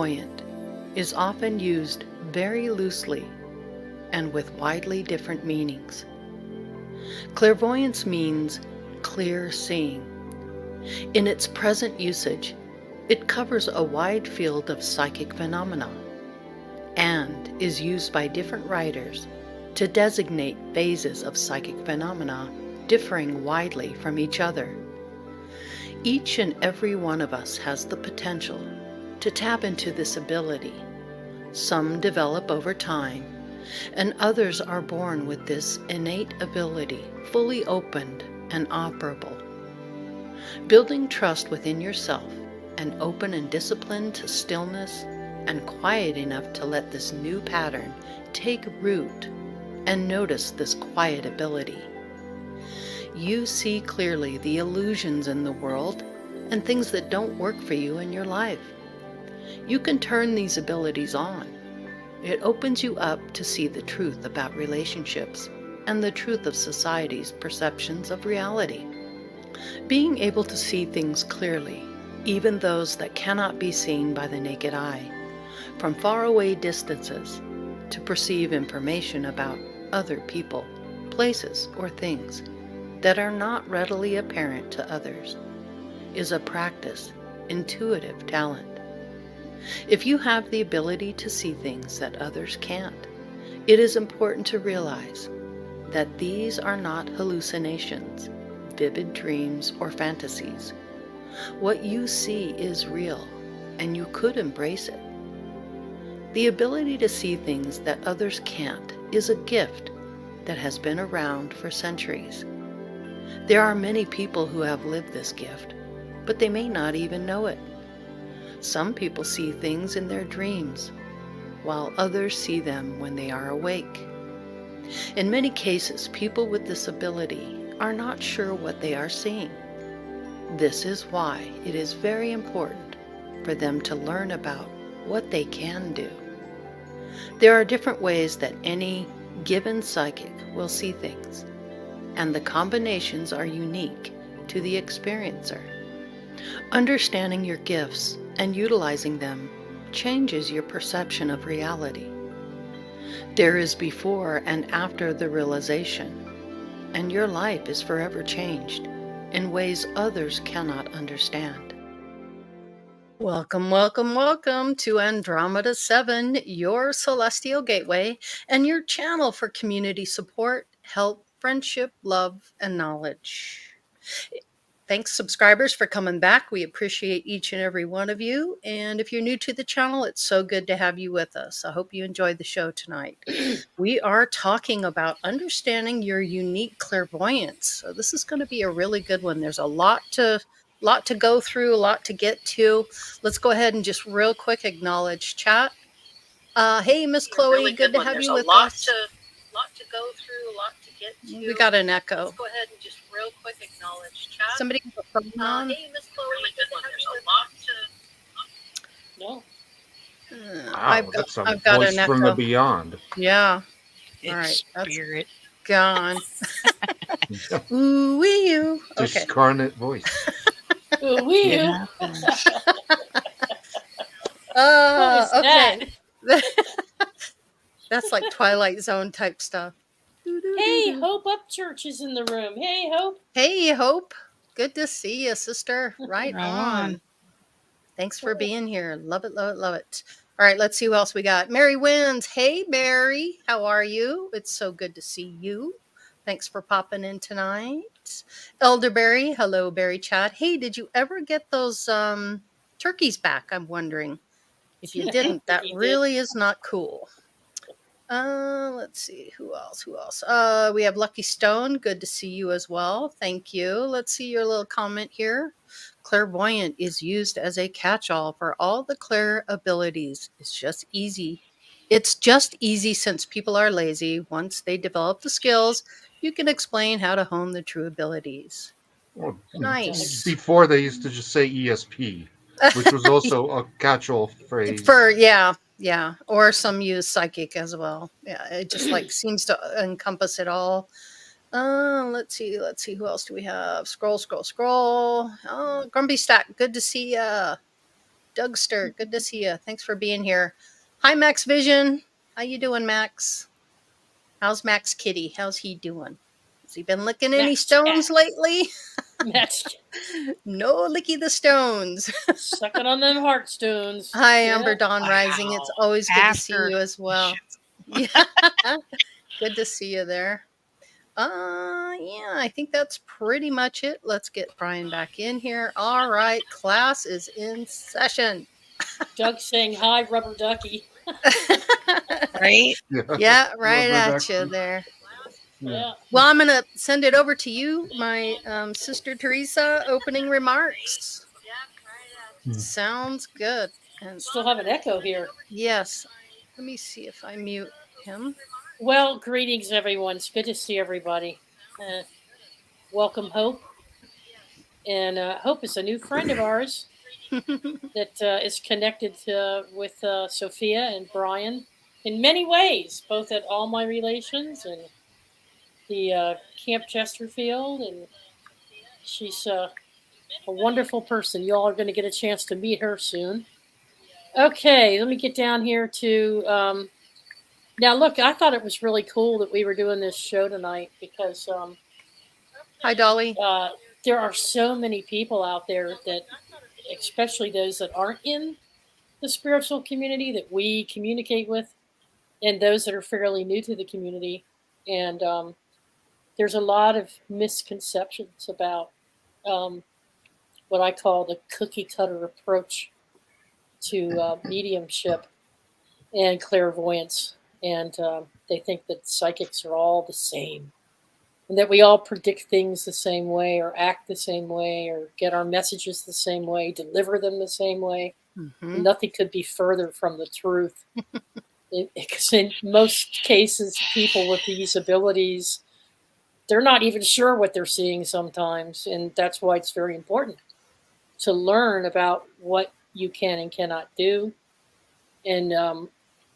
clairvoyant is often used very loosely and with widely different meanings. Clairvoyance means clear seeing. In its present usage, it covers a wide field of psychic phenomena and is used by different writers to designate phases of psychic phenomena differing widely from each other. Each and every one of us has the potential to tap into this ability. Some develop over time, and others are born with this innate ability fully opened and operable. Building trust within yourself and open and disciplined to stillness and quiet enough to let this new pattern take root and notice this quiet ability. You see clearly the illusions in the world and things that don't work for you in your life. You can turn these abilities on. It opens you up to see the truth about relationships and the truth of society's perceptions of reality. Being able to see things clearly, even those that cannot be seen by the naked eye, from faraway distances, to perceive information about other people, places, or things that are not readily apparent to others, is a practice, intuitive talent. If you have the ability to see things that others can't, it is important to realize that these are not hallucinations, vivid dreams, or fantasies. What you see is real, and you could embrace it. The ability to see things that others can't is a gift that has been around for centuries. There are many people who have lived this gift, but they may not even know it. Some people see things in their dreams, while others see them when they are awake. In many cases, people with this ability are not sure what they are seeing. This is why it is very important for them to learn about what they can do. There are different ways that any given psychic will see things, and the combinations are unique to the experiencer. Understanding your gifts and utilizing them changes your perception of reality. There is before and after the realization, and your life is forever changed in ways others cannot understand. Welcome, welcome, welcome to Andromeda 7, your celestial gateway and your channel for community support, help, friendship, love, and knowledge. Thanks, subscribers, for coming back. We appreciate each and every one of you. And if you're new to the channel, it's so good to have you with us. I hope you enjoyed the show tonight. We are talking about understanding your unique clairvoyance. So this is going to be a really good one. There's a lot to go through, a lot to get to. Let's go ahead and just real quick acknowledge chat. Hey, Miss Chloe, really good to have you with us. Lot to go through, a lot to get to. We got an echo. Let's go ahead and just real quick acknowledge chat. Somebody have a phone on? Hey, Miss Chloe, really good to have you with us. No. Wow, I've got voice an echo from the beyond. Yeah. It's All right. spirit. Gone. Ooh, wee you. Okay. Discarnate voice. Ooh, wee It you. happens. What was Okay. That's like Twilight Zone type stuff. Hey, Hope Upchurch is in the room. Hey, Hope. Hey, Hope. Good to see you, sister. Right Right on. on. Thanks for being here. Love it, love it, love it. All right, let's see who else we got. Mary Wins. Hey, Mary. How are you? It's so good to see you. Thanks for popping in tonight. Elderberry. Hello, Berry Chat. Hey, did you ever get those turkeys back? I'm wondering. If you didn't, that really is not cool. Let's see. Who else? We have Lucky Stone. Good to see you as well. Thank you. Let's see your little comment here. Clairvoyant is used as a catch-all for all the clair abilities. It's just easy since people are lazy. Once they develop the skills, you can explain how to hone the true abilities. Well, Nice. Before they used to just say ESP, which was also a catch-all phrase. Yeah. Or some use psychic as well. Yeah, it just like seems to encompass it all. Let's see. Who else do we have? Scroll. Oh, Grumpy Stack. Good to see ya. Dougster, good to see you. Thanks for being here. Hi, Max Vision. How you doing, Max? How's Max Kitty? How's he doing? Has he been licking any Max stones Cat. lately? Max No licky the stones. sucking on them heartstones. Hi, Yeah. Amber Dawn Rising. It's always good to see you as well. Yeah. Good to see you there. Yeah, I think that's pretty much it. Let's get Brian back in here. All right, class is in session. Doug saying hi, rubber ducky. Right? Yeah, right Rubber at ducky. you there. Yeah. Well, I'm going to send it over to you, my sister Teresa, opening remarks. Sounds good. And Still have an echo here. yes, let me see if I mute him. Well, greetings, everyone. It's good to see everybody. Welcome, Hope. And Hope is a new friend of ours that is connected with Sophia and Brian in many ways, both at All My Relations and the Camp Chesterfield. And she's a wonderful person. You all are going to get a chance to meet her soon. Okay, let me get down here to... now, look, I thought it was really cool that we were doing this show tonight because... Hi, Dolly. There are so many people out there that, especially those that aren't in the spiritual community that we communicate with, and those that are fairly new to the community. And there's a lot of misconceptions about what I call the cookie cutter approach to mediumship and clairvoyance. And they think that psychics are all the same, and that we all predict things the same way, or act the same way, or get our messages the same way, deliver them the same way. Mm-hmm. Nothing could be further from the truth. Because in most cases, people with these abilities, they're not even sure what they're seeing sometimes. And that's why it's very important to learn about what you can and cannot do, and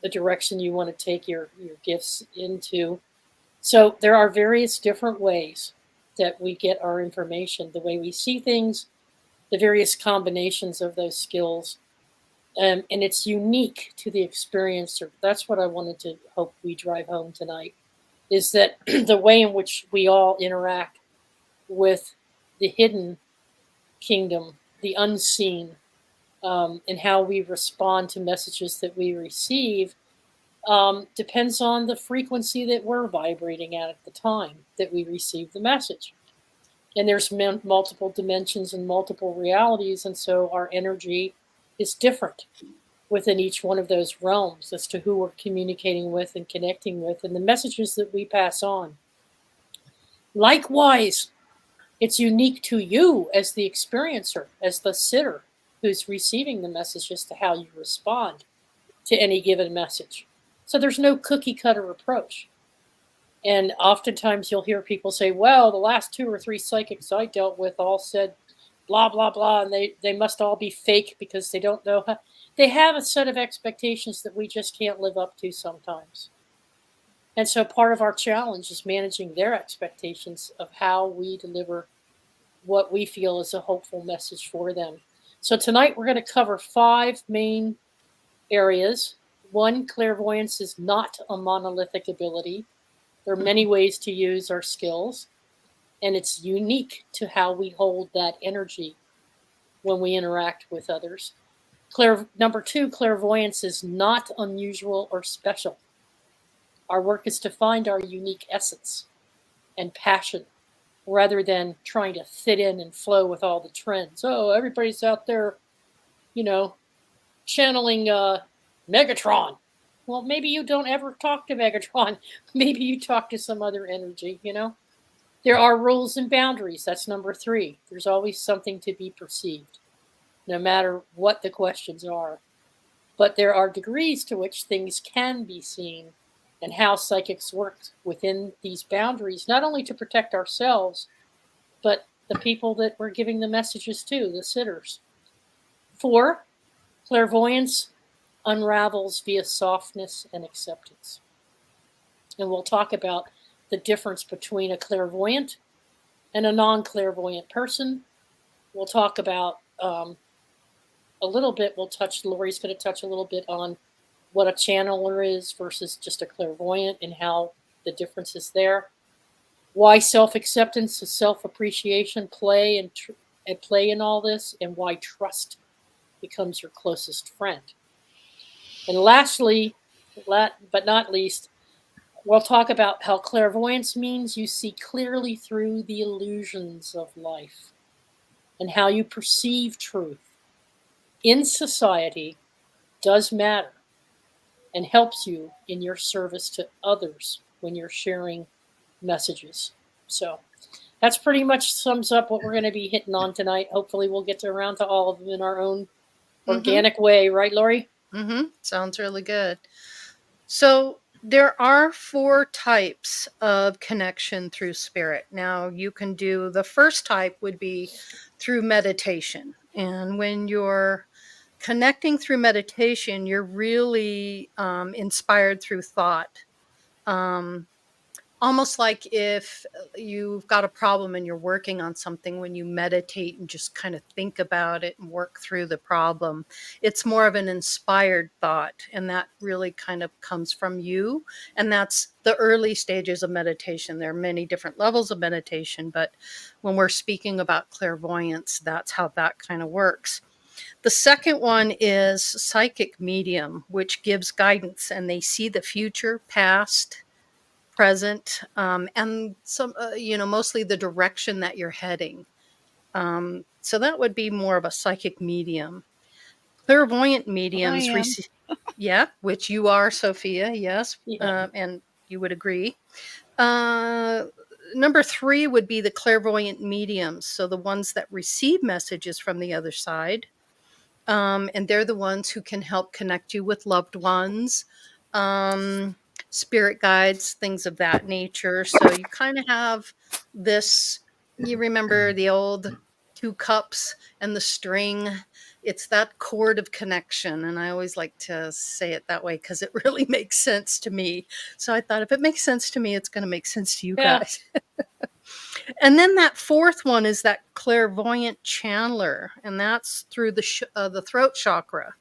the direction you want to take your gifts into. So there are various different ways that we get our information, the way we see things, the various combinations of those skills. And it's unique to the experiencer. That's what I wanted to hope we drive home tonight, is that the way in which we all interact with the hidden kingdom, the unseen, and how we respond to messages that we receive depends on the frequency that we're vibrating at the time that we receive the message. And there's multiple dimensions and multiple realities, and so our energy is different within each one of those realms as to who we're communicating with and connecting with, and the messages that we pass on. Likewise, it's unique to you as the experiencer, as the sitter who's receiving the message, as to how you respond to any given message. So there's no cookie cutter approach. And oftentimes you'll hear people say, well, the last 2 or 3 psychics I dealt with all said blah, blah, blah, and they must all be fake because they don't know how. They have a set of expectations that we just can't live up to sometimes. And so part of our challenge is managing their expectations of how we deliver what we feel is a hopeful message for them. So tonight we're going to cover 5 main areas. 1, clairvoyance is not a monolithic ability. There are many ways to use our skills, and it's unique to how we hold that energy when we interact with others. Number 2, clairvoyance is not unusual or special. Our work is to find our unique essence and passion, rather than trying to fit in and flow with all the trends. Oh, everybody's out there, channeling Megatron. Well, maybe you don't ever talk to Megatron. Maybe you talk to some other energy, There are rules and boundaries. That's number 3. There's always something to be perceived, no matter what the questions are. But there are degrees to which things can be seen, and how psychics work within these boundaries, not only to protect ourselves, but the people that we're giving the messages to, the sitters. 4, clairvoyance unravels via softness and acceptance. And we'll talk about the difference between a clairvoyant and a non-clairvoyant person. We'll talk about a little bit, Lori's going to touch a little bit on what a channeler is versus just a clairvoyant and how the difference is there. Why self-acceptance and self-appreciation play in all this, and why trust becomes your closest friend. And lastly, but not least, we'll talk about how clairvoyance means you see clearly through the illusions of life and how you perceive truth in society does matter and helps you in your service to others when you're sharing messages. So that's pretty much sums up what we're going to be hitting on tonight. Hopefully we'll get around to all of them in our own organic way. Right, Lori? Sounds really good. So there are 4 types of connection through spirit. Now you can do, the first type would be through meditation. And when you're connecting through meditation, you're really inspired through thought. Almost like if you've got a problem and you're working on something, when you meditate and just kind of think about it and work through the problem, it's more of an inspired thought. And that really kind of comes from you. And that's the early stages of meditation. There are many different levels of meditation, but when we're speaking about clairvoyance, that's how that kind of works. The second one is psychic medium, which gives guidance, and they see the future, past, present, and some, mostly the direction that you're heading. So that would be more of a psychic medium. Clairvoyant mediums, which you are, Sophia, yes, and you would agree. Number 3 would be the clairvoyant mediums, so the ones that receive messages from the other side. And they're the ones who can help connect you with loved ones, spirit guides, things of that nature. So you kind of have this, you remember the old 2 cups and the string. It's that cord of connection. And I always like to say it that way because it really makes sense to me. So I thought if it makes sense to me, it's going to make sense to you guys. And then that 4th one is that clairvoyant channeler, and that's through the throat chakra.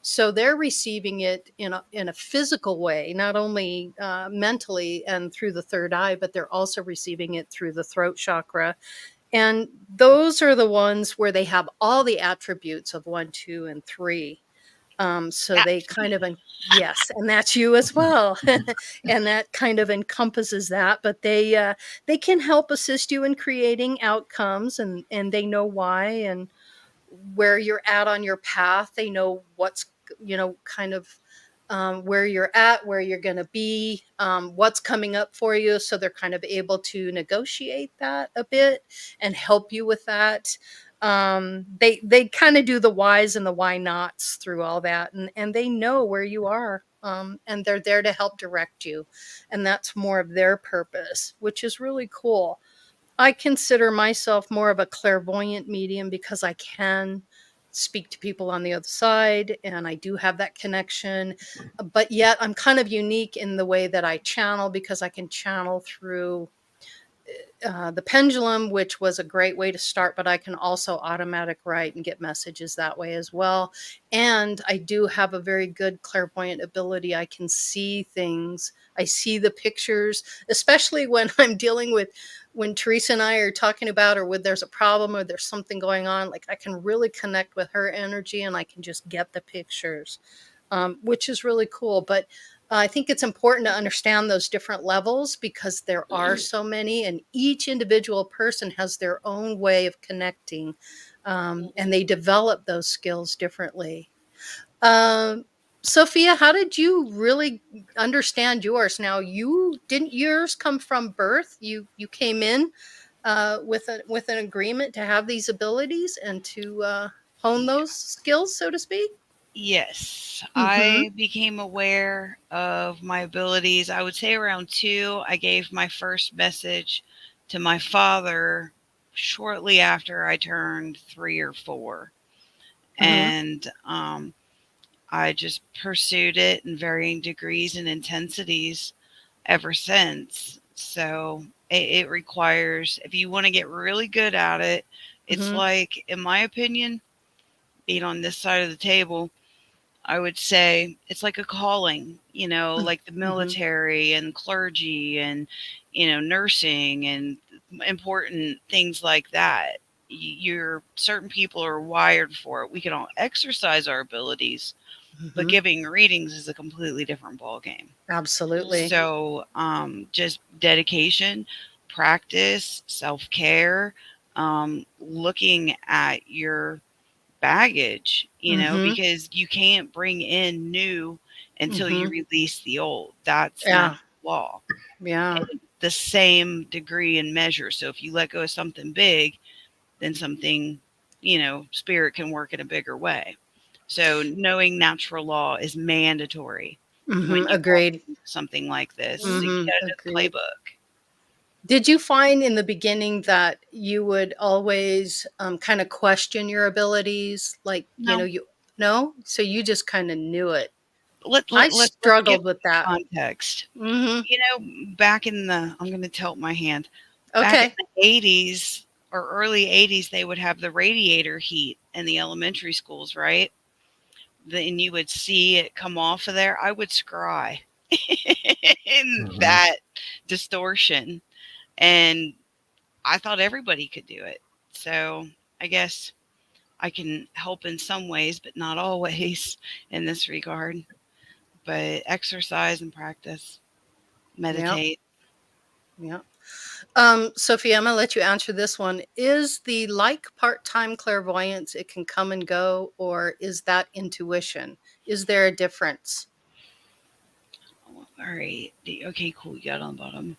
So they're receiving it in a physical way, not only mentally and through the third eye, but they're also receiving it through the throat chakra. And those are the ones where they have all the attributes of 1, 2, and 3. So they kind of, yes, and that's you as well. And that kind of encompasses that, but they can help assist you in creating outcomes, and they know why and where you're at on your path. They know what's, kind of where you're at, where you're going to be, what's coming up for you. So they're kind of able to negotiate that a bit and help you with that. They kind of do the whys and the why nots through all that, and they know where you are, and they're there to help direct you, and that's more of their purpose, which is really cool. I consider myself more of a clairvoyant medium because I can speak to people on the other side, and I do have that connection, but yet I'm kind of unique in the way that I channel, because I can channel through the pendulum, which was a great way to start, but I can also automatic write and get messages that way as well. And I do have a very good clairvoyant ability. I can see things. I see the pictures, especially when I'm dealing with, when Teresa and I are talking about, or when there's a problem or there's something going on, like I can really connect with her energy and I can just get the pictures, which is really cool. But I think it's important to understand those different levels, because there are so many, and each individual person has their own way of connecting, and they develop those skills differently. Sophia, how did you really understand yours? Now, didn't yours come from birth? You came in with an agreement to have these abilities and to hone those skills, so to speak? Yes, I became aware of my abilities. I would say around 2. I gave my first message to my father shortly after I turned 3 or 4. And I just pursued it in varying degrees and intensities ever since. So it requires, if you want to get really good at it, it's like, in my opinion, being on this side of the table, I would say it's like a calling, like the military and clergy and, nursing and important things like that. Certain people are wired for it. We can all exercise our abilities, but giving readings is a completely different ballgame. Absolutely. So, just dedication, practice, self-care, looking at your baggage, because you can't bring in new until you release the old. That's natural law. Yeah. And the same degree and measure. So if you let go of something big, then something, spirit can work in a bigger way. So knowing natural law is mandatory when you walk Agreed. into something like this. So you got to know the Agreed. playbook. Did you find in the beginning that you would always kind of question your abilities? Like, No. no? So you just kind of knew it. Let's I give struggled with that. context. Mm-hmm. Back in the, I'm going to tilt my hand. Back in Okay. the 80s or early 80s, they would have the radiator heat in the elementary schools, right? Then you would see it come off of there. I would scry in that distortion. And I thought everybody could do it. So I guess I can help in some ways, but not always in this regard. But exercise and practice, meditate. Yeah. Sophie, I'm going to let you answer this one. Is the like part-time clairvoyance, it can come and go, or is that intuition? Is there a difference? All right. Okay, cool. You got on the bottom.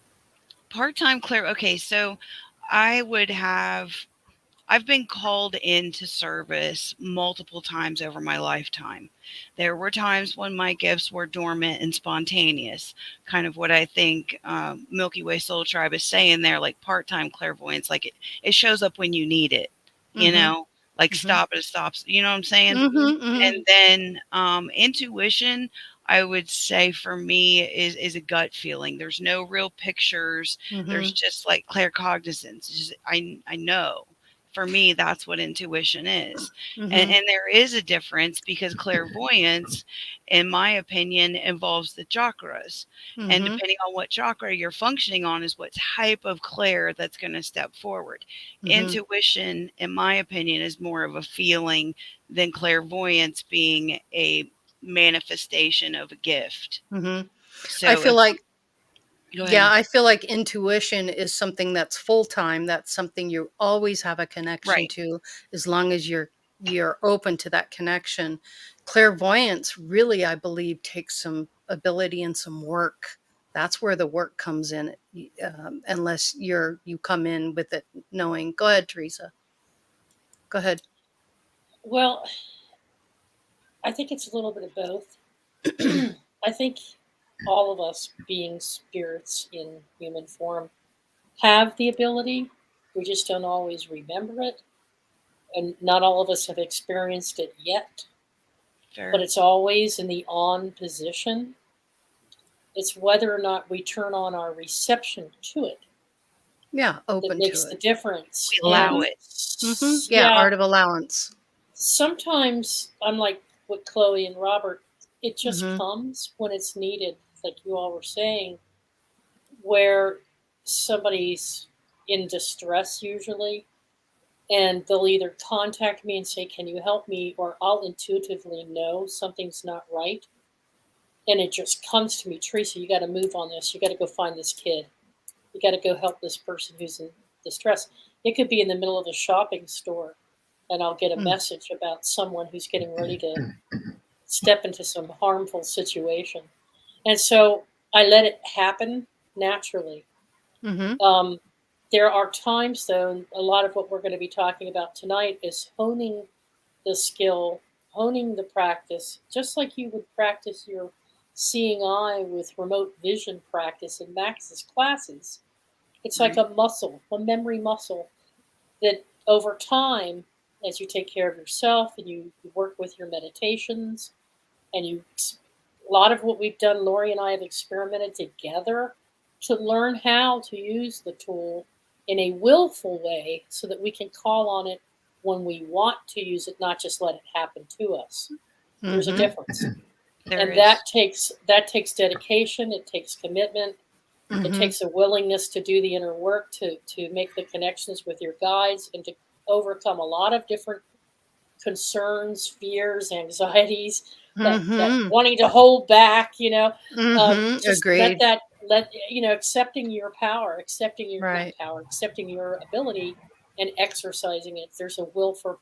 Part-time okay, so I would have, I've been called into service multiple times over my lifetime. There were times when my gifts were dormant and spontaneous, kind of what I think Milky Way Soul Tribe is saying there, like part-time clairvoyance, like it shows up when you need it, like stop it stops, you know what I'm saying? And then intuition, I would say for me is a gut feeling. There's no real pictures. There's just like claircognizance. It's just, I know. For me, that's what intuition is. And there is a difference because clairvoyance, in my opinion, involves the chakras. And depending on what chakra you're functioning on is what type of clair that's going to step forward. Intuition, in my opinion, is more of a feeling than clairvoyance being a manifestation of a gift. So I feel like, go ahead. I feel like intuition is something that's full-time. That's something you always have a connection to, as long as you're open to that connection. Clairvoyance really, I believe, takes some ability and some work. That's where the work comes in, unless you come in with it knowing. Go ahead, Teresa. Go ahead. Well, I think it's a little bit of both. I think all of us, being spirits in human form, have the ability. We just don't always remember it. And not all of us have experienced it yet. Fair. But it's always in the on position. It's whether or not we turn on our reception to it. Yeah, open that makes to the it. difference. We allow it. Yeah, art of allowance. Sometimes I'm like with Chloe and Robert, it just comes when it's needed, like you all were saying, where somebody's in distress usually, and they'll either contact me and say, can you help me? Or I'll intuitively know something's not right. And it just comes to me, Teresa, you got to move on this. You got to go find this kid. You got to go help this person who's in distress. It could be in the middle of a shopping store, and I'll get a message about someone who's getting ready to step into some harmful situation. And so I let it happen naturally. There are times, though, and a lot of what we're going to be talking about tonight is honing the skill, honing the practice, just like you would practice your seeing eye with remote vision practice in Max's classes. It's like a muscle, a memory muscle, that over time, as you take care of yourself and you work with your meditations, and a lot of what we've done, Lori and I have experimented together to learn how to use the tool in a willful way so that we can call on it when we want to use it, not just let it happen to us. There's a Mhm. difference. There And is. that takes dedication, it takes commitment, it Mhm. takes a willingness to do the inner work, to make the connections with your guides, and to overcome a lot of different concerns, fears, anxieties, that Mhm. wanting to hold back, Mhm. just Agreed. accepting your power, accepting your not Right. power, accepting your ability and exercising it. There's a willful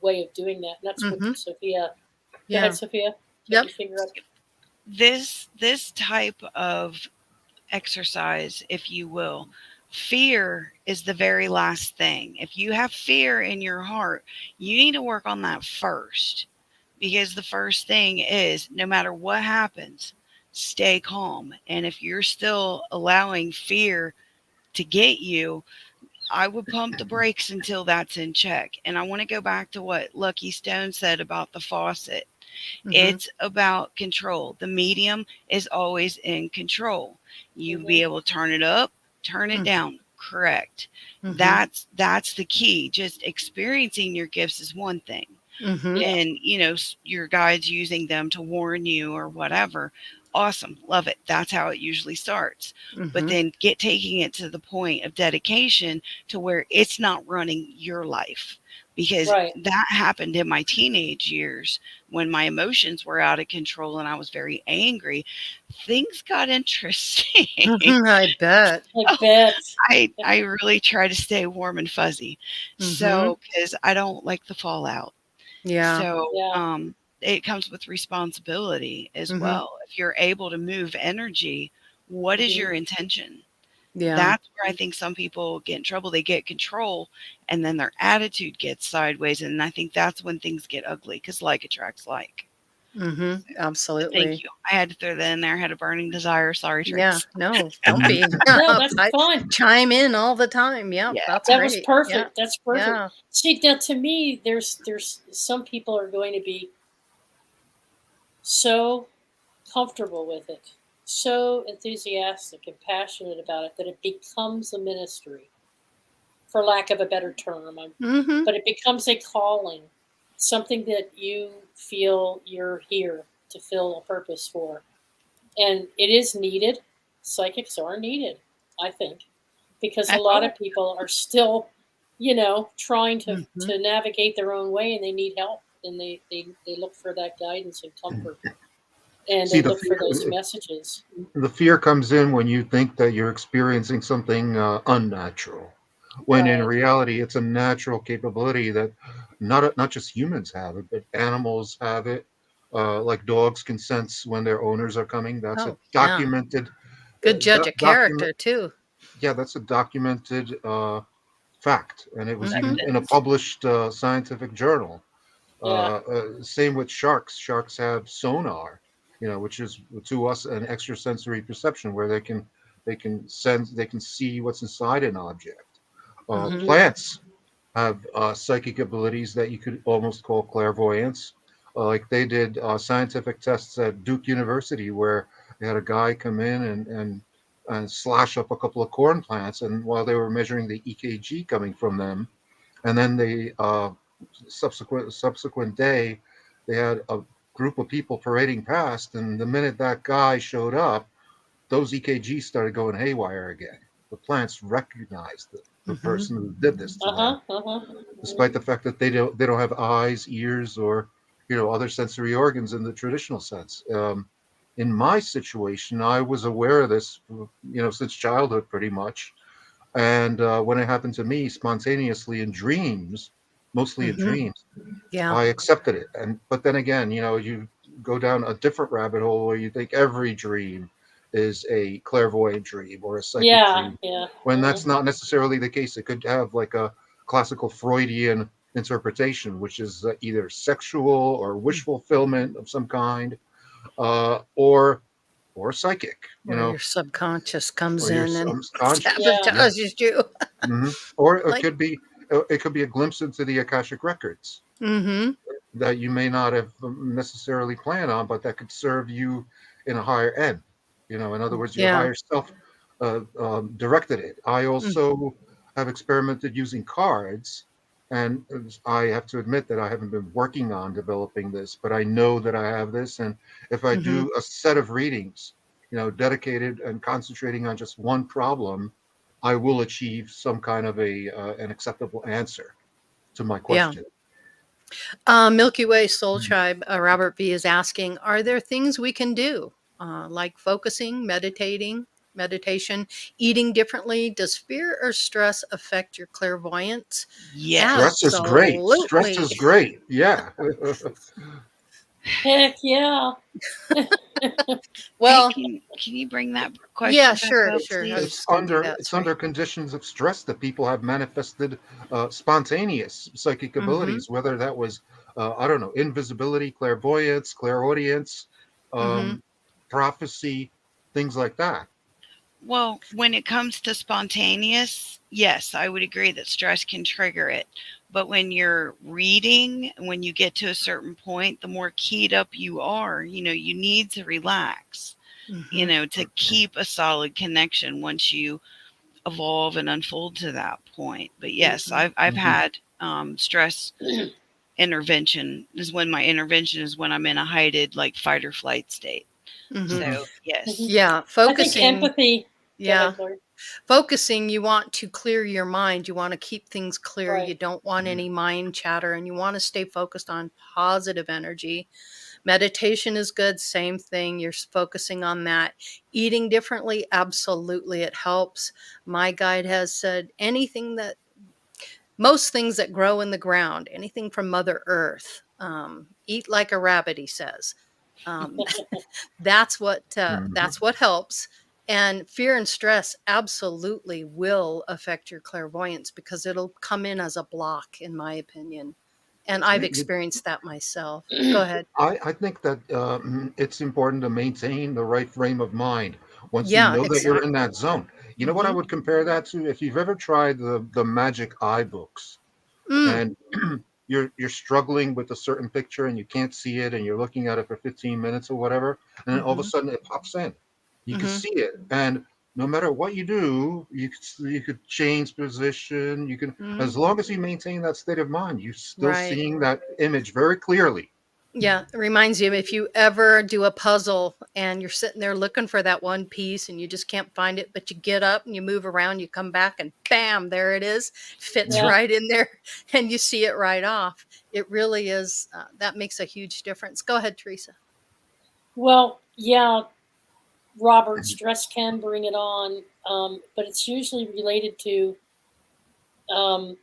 way of doing that. And that's what Mhm. Sophia. Go ahead, Yeah. Sophia. Get Yep. your finger up. This type of exercise, if you will, fear is the very last thing. If you have fear in your heart, you need to work on that first, because the first thing is, no matter what happens, stay calm. And if you're still allowing fear to get you, I would pump the brakes until that's in check. And I want to go back to what Lucky Stone said about the faucet. Mhm. It's about control. The medium is always in control. You Mm-hmm. be able to turn it up, turn it Mm. down. Correct. Mhm. That's the key. Just experiencing your gifts is one thing. Mhm. Yeah. And your guides using them to warn you or whatever. Awesome. Love it. That's how it usually starts. But Mhm. then taking it to the point of dedication to where it's not running your life, because Right. that happened in my teenage years when my emotions were out of control and I was very angry. Things got interesting. Mhm. I bet. I bet. I really try to stay warm and fuzzy. Mhm. So, because I don't like the fallout. Yeah. So, Yeah. it comes with responsibility as Mhm. well. If you're able to move energy, what is Mm-hmm. your intention? Yeah. That's where I think some people get in trouble. They get control and then their attitude gets sideways. And I think that's when things get ugly, because like attracts like. Mhm. But thank Absolutely. you. I had to throw that in there. I had a burning desire. Sorry, Yeah. Trace. No, don't be. No, that's I fine. chime in all the time. Yep. Yeah. That's That was great. Yeah. perfect. That's perfect. Yeah. See, now to me, there's some people are going to be so comfortable with it, so enthusiastic and passionate about it that it becomes a ministry, for lack of a better term. Mhm. But it becomes a calling, something that you feel you're here to fill a purpose for. And it is needed. Psychics are needed, I think, because a I lot hope. of people are still, trying Mhm. to navigate their own way, and they need help, and they look for that guidance and comfort, and See, they look for those messages. the fear comes in when you think that you're experiencing something unnatural, when in Right. reality it's a natural capability that not just humans have it, but animals have it. Like dogs can sense when their owners are coming. That's a Oh, yeah. documented Good judge of document. character too. Yeah, that's a documented fact, and it was even Mhm. in a Evidence. published scientific journal. Yeah. Same with sharks. Sharks have sonar, which is to us an extrasensory perception where they can sense, they can see what's inside an object. Mhm. Hmm. Plants have psychic abilities that you could almost call clairvoyance. Like they did scientific tests at Duke University where they had a guy come in and slash up a couple of corn plants, and while they were measuring the EKG coming from them, and then they subsequent day, they had a group of people parading past, and the minute that guy showed up, those EKGs started going haywire again. The plants recognized the Mhm. person who did this to Uh them, huh. Uh huh. despite the fact that they don't have eyes, ears, or other sensory organs in the traditional sense. In my situation, I was aware of this, since childhood, pretty much. And when it happened to me spontaneously in dreams, mostly in Mhm. dreams, Yeah. I accepted it. But then again, you go down a different rabbit hole where you think every dream is a clairvoyant dream or a psychic Yeah. dream, Yeah. when Uh-huh. that's not necessarily the case. It could have like a classical Freudian interpretation, which is either sexual or wish fulfillment of some kind, or psychic, Or your subconscious comes or your in and subconscious. Yeah. Yeah. sabotages you. Or it Like, could be it could be a glimpse into the Akashic records mhm. that you may not have necessarily planned on, but that could serve you in a higher end. In other words, your Yeah. higher self directed it. I Mm. also have experimented using cards And I have to admit that I haven't been working on developing this, but I know that I have this. And if I Mm-hmm. do a set of readings, dedicated and concentrating on just one problem, I will achieve some kind of an acceptable answer to my Yeah. question. Milky Way Soul Mhm. Tribe, Robert V is asking, are there things we can do, like focusing, meditation, eating differently? Does fear or stress affect your clairvoyance? Stress is Yes. great. Stress Absolutely. is great. Yeah. Heck yeah. Hey, Well, can you bring that yeah, question back sure, up, sure. I was please? just going to do that. It's Sorry. under conditions of stress that people have manifested spontaneous psychic Mm-hmm. abilities, whether that was I don't know, invisibility, clairvoyance, clairaudience, Mm-hmm. um, prophecy, things like that. Well, when it comes to spontaneous, yes, I would agree that stress can trigger it. But when you're reading, when you get to a certain point, the more keyed up you are, you need to relax, Mm-hmm. to keep a solid connection once you evolve and unfold to that point. But yes, Mm-hmm. I've Mhm. had stress intervention is when my intervention is when I'm in a heightened like fight or flight state. Mm-hmm. So Mhm. Mhm. yes. Yeah, I think focusing. empathy. Go Yeah. ahead, Claire. Focusing, you want to clear your mind. You want to keep things clear. You Right. don't want Mhm. any mind chatter, and you want to stay focused on positive energy. Meditation is good. Same thing. You're focusing on that. Eating differently, absolutely. It helps. My guide has said most things that grow in the ground, anything from Mother Earth, eat like a rabbit, he says. Um, Mhm. that's what helps. And fear and stress absolutely will affect your clairvoyance because it'll come in as a block, in my opinion. And I've experienced that myself. Go ahead. I think that it's important to maintain the right frame of mind once you Yeah, know that you're in exactly. that zone. You know what I Mm-hmm. would compare that to? If you've ever tried the magic eye books, Mm, and you're struggling with a certain picture and you can't see it and you're looking at it for 15 minutes or whatever, and then all of a mm-hmm. sudden it pops in. You can Mm-hmm. see it, and no matter what you do, you could change position. You can, Mm-hmm. as long as you maintain that state of mind, you're still Right. seeing that image very clearly. Yeah, it reminds you, if you ever do a puzzle and you're sitting there looking for that one piece and you just can't find it, but you get up and you move around, you come back and bam, there it is, fits Yeah. right in there and you see it right off. It really is, that makes a huge difference. Go ahead, Teresa. Well, yeah, Robert, stress can bring it on, but it's usually related to um,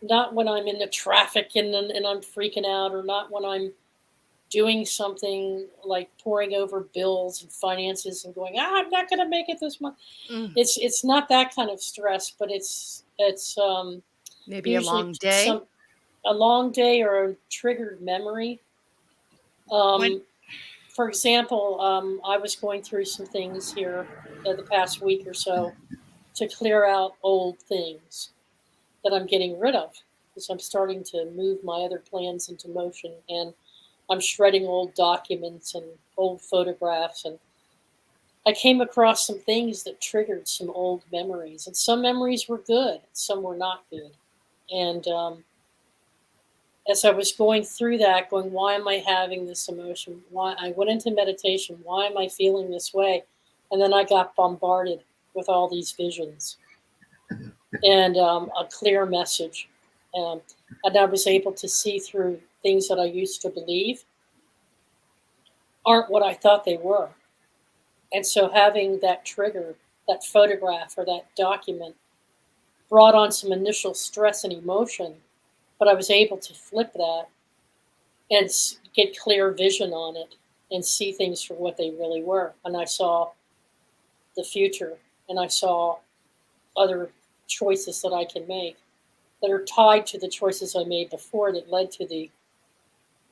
not when I'm in the traffic and I'm freaking out, or not when I'm doing something like pouring over bills and finances and going, I'm not going to make it this month. Mm, It's not that kind of stress, but it's maybe a usually long day. some a long day or a triggered memory. When Um, for example, I was going through some things here the past week or so to clear out old things that I'm getting rid of, because I'm starting to move my other plans into motion, and I'm shredding old documents and old photographs. And I came across some things that triggered some old memories, and some memories were good, some were not good. And as I was going through that, going, why am I having this emotion? Why I went into meditation? Why am I feeling this way? And then I got bombarded with all these visions and a clear message, um, and I was able to see through things that I used to believe aren't what I thought they were. And so having that trigger, that photograph or that document, brought on some initial stress and emotion, but I was able to flip that and get clear vision on it and see things for what they really were. And I saw the future, and I saw other choices that I can make that are tied to the choices I made before that led to the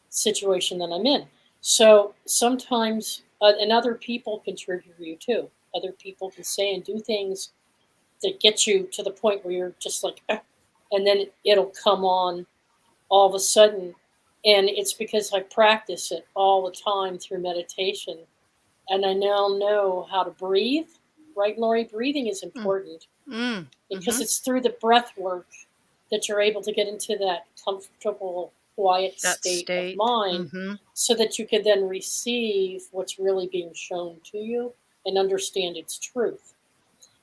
situation that I'm in. So sometimes, and other people can trigger you too. Other people can say and do things that get you to the point where you're just like, and then it'll come on all of a sudden. And it's because I practice it all the time through meditation. And I now know how to breathe. Right, Lori? Breathing is Mm, important mm, because mm-hmm. it's through the breath work that you're able to get into that comfortable, quiet That state of state. mind Mm-hmm. so that you can then receive what's really being shown to you and understand its truth.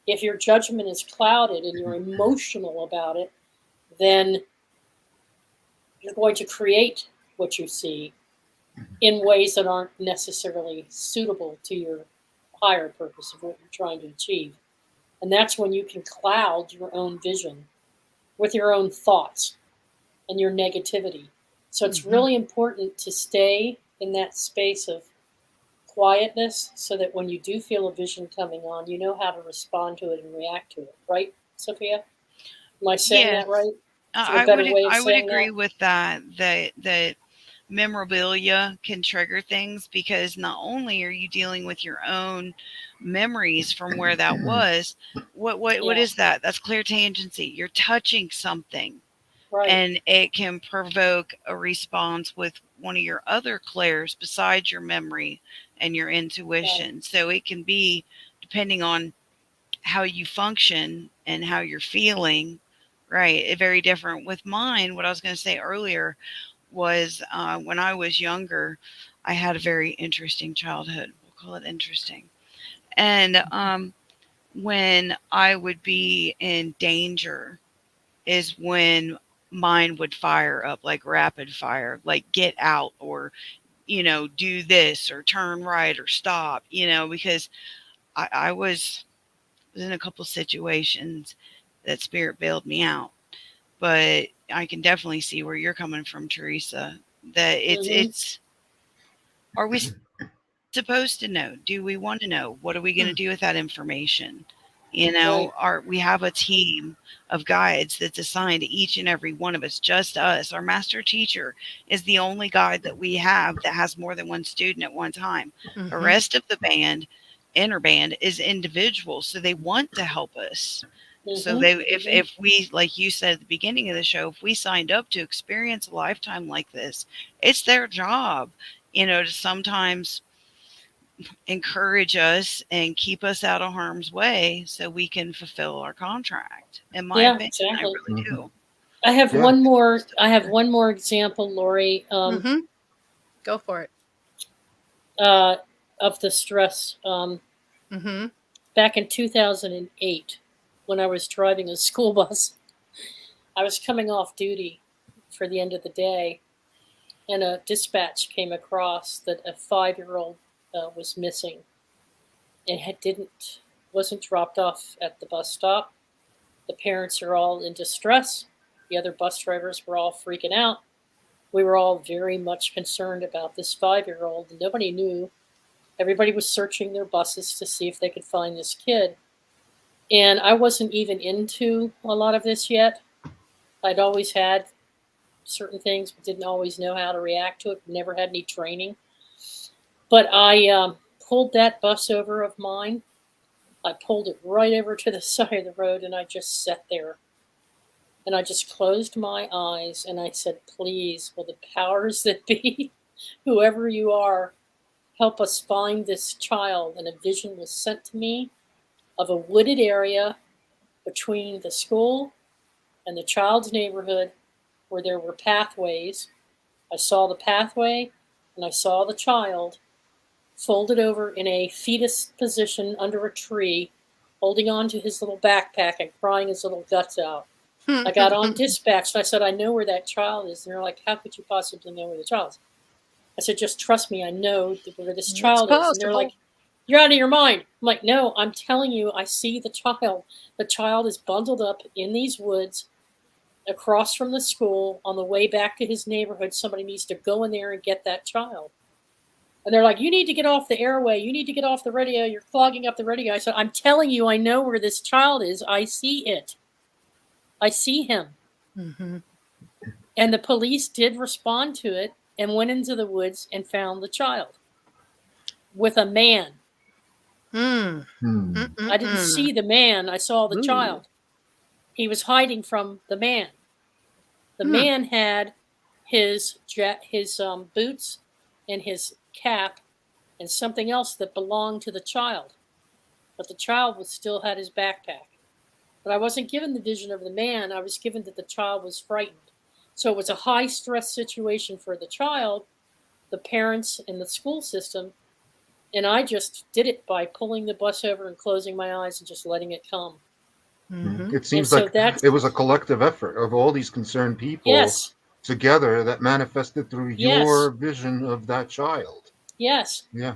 If your judgment is clouded and you're emotional about it, then you're going to create what you see in ways that aren't necessarily suitable to your higher purpose of what you're trying to achieve. And that's when you can cloud your own vision with your own thoughts and your negativity. So it's Mm-hmm. really important to stay in that space of quietness so that when you do feel a vision coming on, you know how to respond to it and react to it. Right, Sophia? Am I saying Yes, that right? Is there a I better would way of I would saying agree that? with that. That memorabilia can trigger things because not only are you dealing with your own memories from where that was, what Yeah, is that? That's clairtangency. You're touching something, right. and it can provoke a response with one of your other clairs besides your memory and your Right. intuition. So it can be depending on how you function and how you're feeling, right? Very different. With mine, what I was going to say earlier was when I was younger, I had a very interesting childhood. We'll call it interesting. And when I would be in danger, is when mine would fire up like rapid fire, like get out or, do this or turn right or stop, because I was in a couple situations that spirit bailed me out. But I can definitely see where you're coming from, Teresa. That Mm-hmm. it's are we supposed to know? Do we want to know? What are we going to do with that information? Right. We have a team of guides that's assigned to each and every one of us, just us. Our master teacher is the only guide that we have that has more than one student at one time. The Mm-hmm. rest of the band, inner band, is individuals, so they want to help us. So Mm-hmm. they, Mm-hmm. if we, like you said at the beginning of the show, if we signed up to experience a lifetime like this, it's their job, to sometimes encourage us and keep us out of harm's way so we can fulfill our contract. In my Yeah, opinion, I exactly. really do. I have Yeah. one more. I have one more example, Lori, Mm-hmm. Go for it. uh, of the stress. Mm-hmm. Back in 2008, when I was driving a school bus, I was coming off duty for the end of the day, and a dispatch came across that a 5-year-old was missing and wasn't dropped off at the bus stop. The parents are all in distress. The other bus drivers were all freaking out. We were all very much concerned about this 5-year-old, and nobody knew. Everybody was searching their buses to see if they could find this kid. And I wasn't even into a lot of this yet. I'd always had certain things, but didn't always know how to react to it. Never had any training. But I pulled that bus over of mine. I pulled it right over to the side of the road, and I just sat there. And I just closed my eyes and I said, please, will the powers that be, whoever you are, help us find this child. And a vision was sent to me of a wooded area between the school and the child's neighborhood where there were pathways. I saw the pathway and I saw the child folded over in a fetus position under a tree, holding on to his little backpack and crying his little guts out. I got on dispatch and I said, I know where that child is. And they're like, how could you possibly know where the child is? I said, just trust me, I know where this It's child is. And they're like, possible. you're out of your mind. I'm like, no, I'm telling you, I see the child. The child is bundled up in these woods across from the school on the way back to his neighborhood. Somebody needs to go in there and get that child. And they're like, you need to get off the airway. You need to get off the radio. You're clogging up the radio. I said, I'm telling you, I know where this child is. I see it. I see him. Mm-hmm. And the police did respond to it and went into the woods and found the child with a man. Mm. Hmm. I didn't Mm-mm-mm. see the man. I saw the Ooh. child. He was hiding from the man. The Hmm. man had his boots and his cap and something else that belonged to the child. But the child still had his backpack. But I wasn't given the vision of the man. I was given that the child was frightened. So it was a high stress situation for the child, the parents, and the school system. And I just did it by pulling the bus over and closing my eyes and just letting it come. Mm-hmm. It And seems so like that's, it was a collective effort of all these concerned people yes, together that manifested through yes, your vision of that child. yes. Yeah.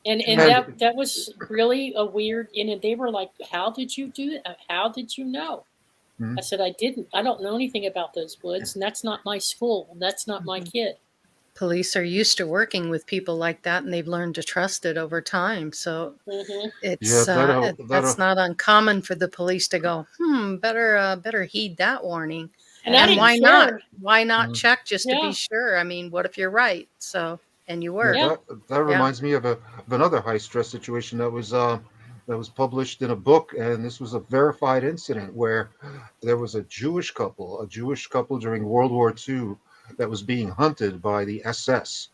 And And that was really a weird, and they were like, how did you do it? How did you know? mhm. I said, I don't know anything about those woods, and that's not my school, and that's not my kid. Police are used to working with people like that, and they've learned to trust it over time. So Mm-hmm. yeah, that's not uncommon for the police to go, better heed that warning. And I And didn't why Heavy. not? care. Why not Mhm. check just to be Yeah, sure? I mean, what if you're right? So, and you Yeah, were. yeah. that Yeah. reminds me of another high stress situation that was published in a book, and this was a verified incident where there was a Jewish couple during World War II that was being hunted by the SS,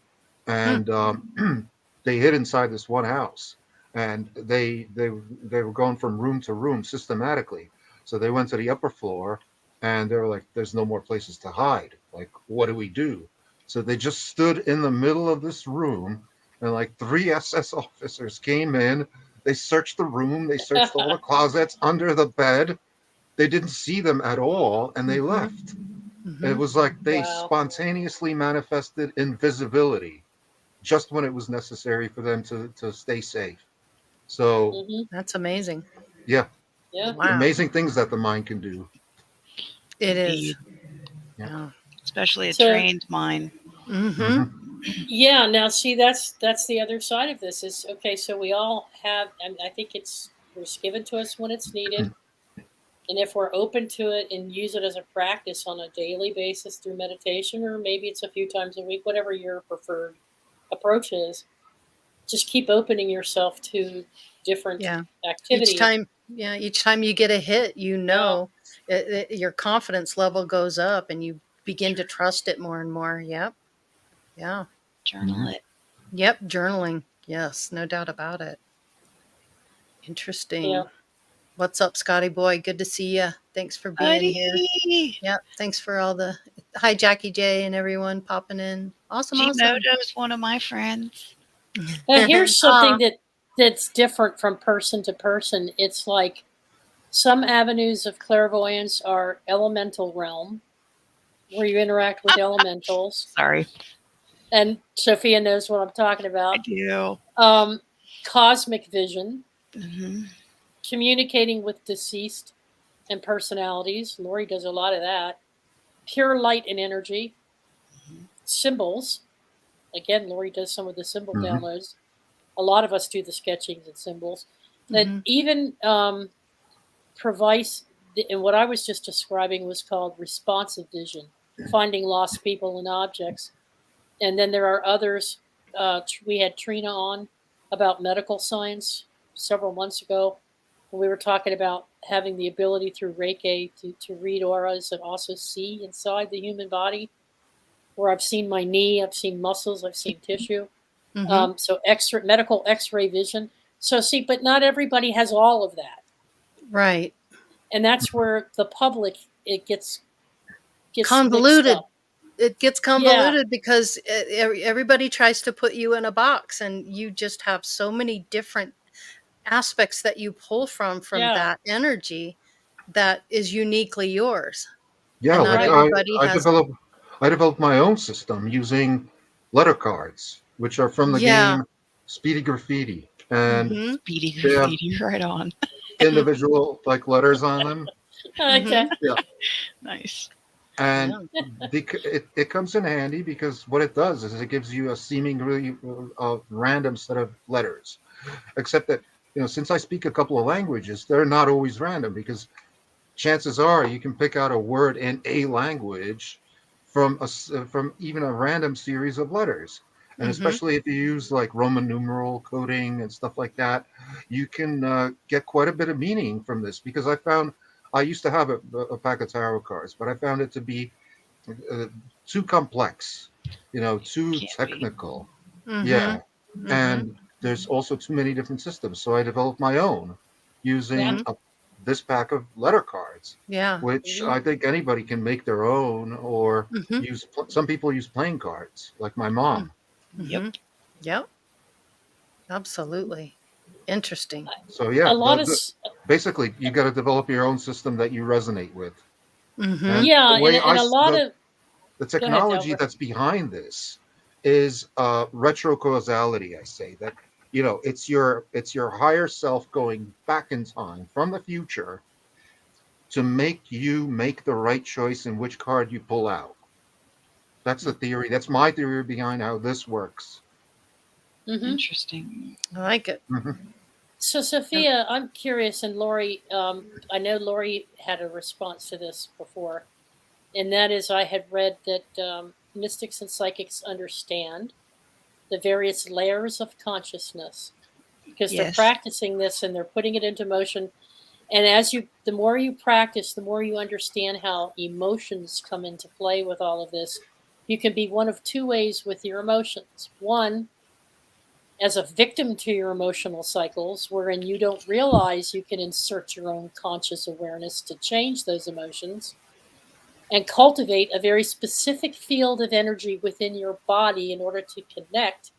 Hmm. and they hid inside this one house, and they were going from room to room systematically. So they went to the upper floor, and they were like, "There's no more places to hide. Like, what do we do?" So they just stood in the middle of this room, and like three SS officers came in. They searched the room. They searched all the closets under the bed. They didn't see them at all, and they Mm-hmm. left. It Mm-hmm. was like they Wow. spontaneously manifested invisibility just when it was necessary for them to stay safe. So, Mm-hmm. That's amazing. yeah, Yeah. Wow. amazing things that the mind can do. It is. Indeed. Yeah. Yeah. Especially a So trained mind. Mm-hmm. Hmm. yeah, now see, that's the other side of this is okay. So we all have, and I think it's given to us when it's needed, and if we're open to it and use it as a practice on a daily basis through meditation, or maybe it's a few times a week, whatever your preferred approach is, just keep opening yourself to different Yeah. activity. Each time you get a hit, Yeah. your confidence level goes up and you begin to trust it more and more. Yep. Yeah. Journal Hmm. it. Yep. Journaling. Yes. No doubt about it. Yeah. Interesting. What's up, Scotty boy? Good to see you. Thanks for being here. Buddy. Yep. Thanks for all the hi, Jackie J and everyone popping in. Awesome. Awesome. Gmodo's one of my friends. Now here's something Ah, that's different from person to person. It's like some avenues of clairvoyance are elemental realm, where you interact with elementals, Sorry. and Sophia knows what I'm talking I about. do. Cosmic vision, Hmm. communicating with deceased and personalities. Lori does a lot of that. Pure light and energy, symbols. Again, Lori does some of the symbol Hmm. downloads. A lot of us do the sketchings and symbols. That mhm. even provides, and what I was just describing was called responsive vision, finding lost people and objects. And then there are others. We had Trina on about medical science several months ago. And we were talking about having the ability through Reiki to read auras and also see inside the human body, where I've seen my knee, I've seen muscles, I've seen tissue. Mhm. So medical X-ray vision. So see, but not everybody has all of that, Right. and that's where the public it gets mixed Convoluted. up. It gets Yeah, convoluted because everybody tries to put you in a box, and you just have so many different aspects that you pull from yeah, that energy that is uniquely yours, Yeah, and not like right. everybody I has. developed my own system using letter cards, which are from the Yeah. game Speedy Graffiti, and Mhm. Speedy they have graffiti. Right on. individual like letters on them. Okay. Mhm. Yeah, Nice. and Yeah. it comes in handy because what it does is it gives you a seemingly random set of letters, except that since I speak a couple of languages, they're not always random because chances are you can pick out a word in a language from even a random series of letters, and Mhm. especially if you use like Roman numeral coding and stuff like that, you can get quite a bit of meaning from this. Because I used to have a pack of tarot cards, but I found it to be uh, too complex, too Can't be. technical. Yeah, Mhm. Mhm. and there's also too many different systems, so I developed my own Yeah. using Mhm. this pack of letter cards, Yeah. which Mhm. I think anybody can make their own, or Mm-hmm. use. Some people use playing cards, like my mom. Yep. Mm-hmm. Yep. Absolutely. Interesting. So yeah, A lot of basically you got to develop your own system that you resonate with. Mm-hmm. And yeah, the way and a lot of the go ahead, technology Delbert. that's behind this is retrocausality. I say that, it's your higher self going back in time from the future to make you make the right choice in which card you pull out. That's the theory. That's my theory behind how this works. Hmm. Interesting. I like it. Mhm. So, And Sophia, I'm curious, and Lori, I know Lori had a response to this before, and that is I had read that mystics and psychics understand the various layers of consciousness because they're Yes. practicing this and they're putting it into motion. And the more you practice, the more you understand how emotions come into play with all of this. You can be one of two ways with your emotions. One, as a victim to your emotional cycles, wherein you don't realize you can insert your own conscious awareness to change those emotions and cultivate a very specific field of energy within your body in order to connect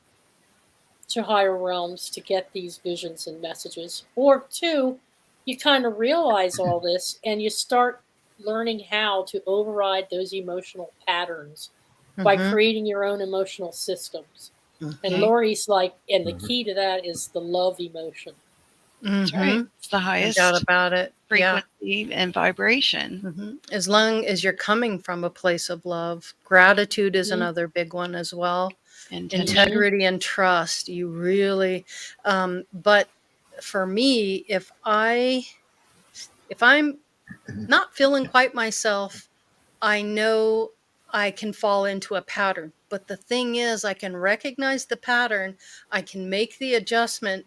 to higher realms to get these visions and messages. Or two, you kind of realize all this and you start learning how to override those emotional patterns by mm-hmm. creating your own emotional systems. And Mm-hmm. Okay. Lori's like, and the Mhm. key to that is the love emotion. That's right. Mm-hmm. It's the No doubt highest about it. Yeah. frequency and vibration. Mm-hmm. As long as you're coming from a place of love, gratitude is Mm-hmm. another big one as well. Intention. Mm-hmm. Integrity and trust. You really, but for me, if I'm not feeling quite myself, I know I can fall into a pattern. But the thing is, I can recognize the pattern, I can make the adjustment,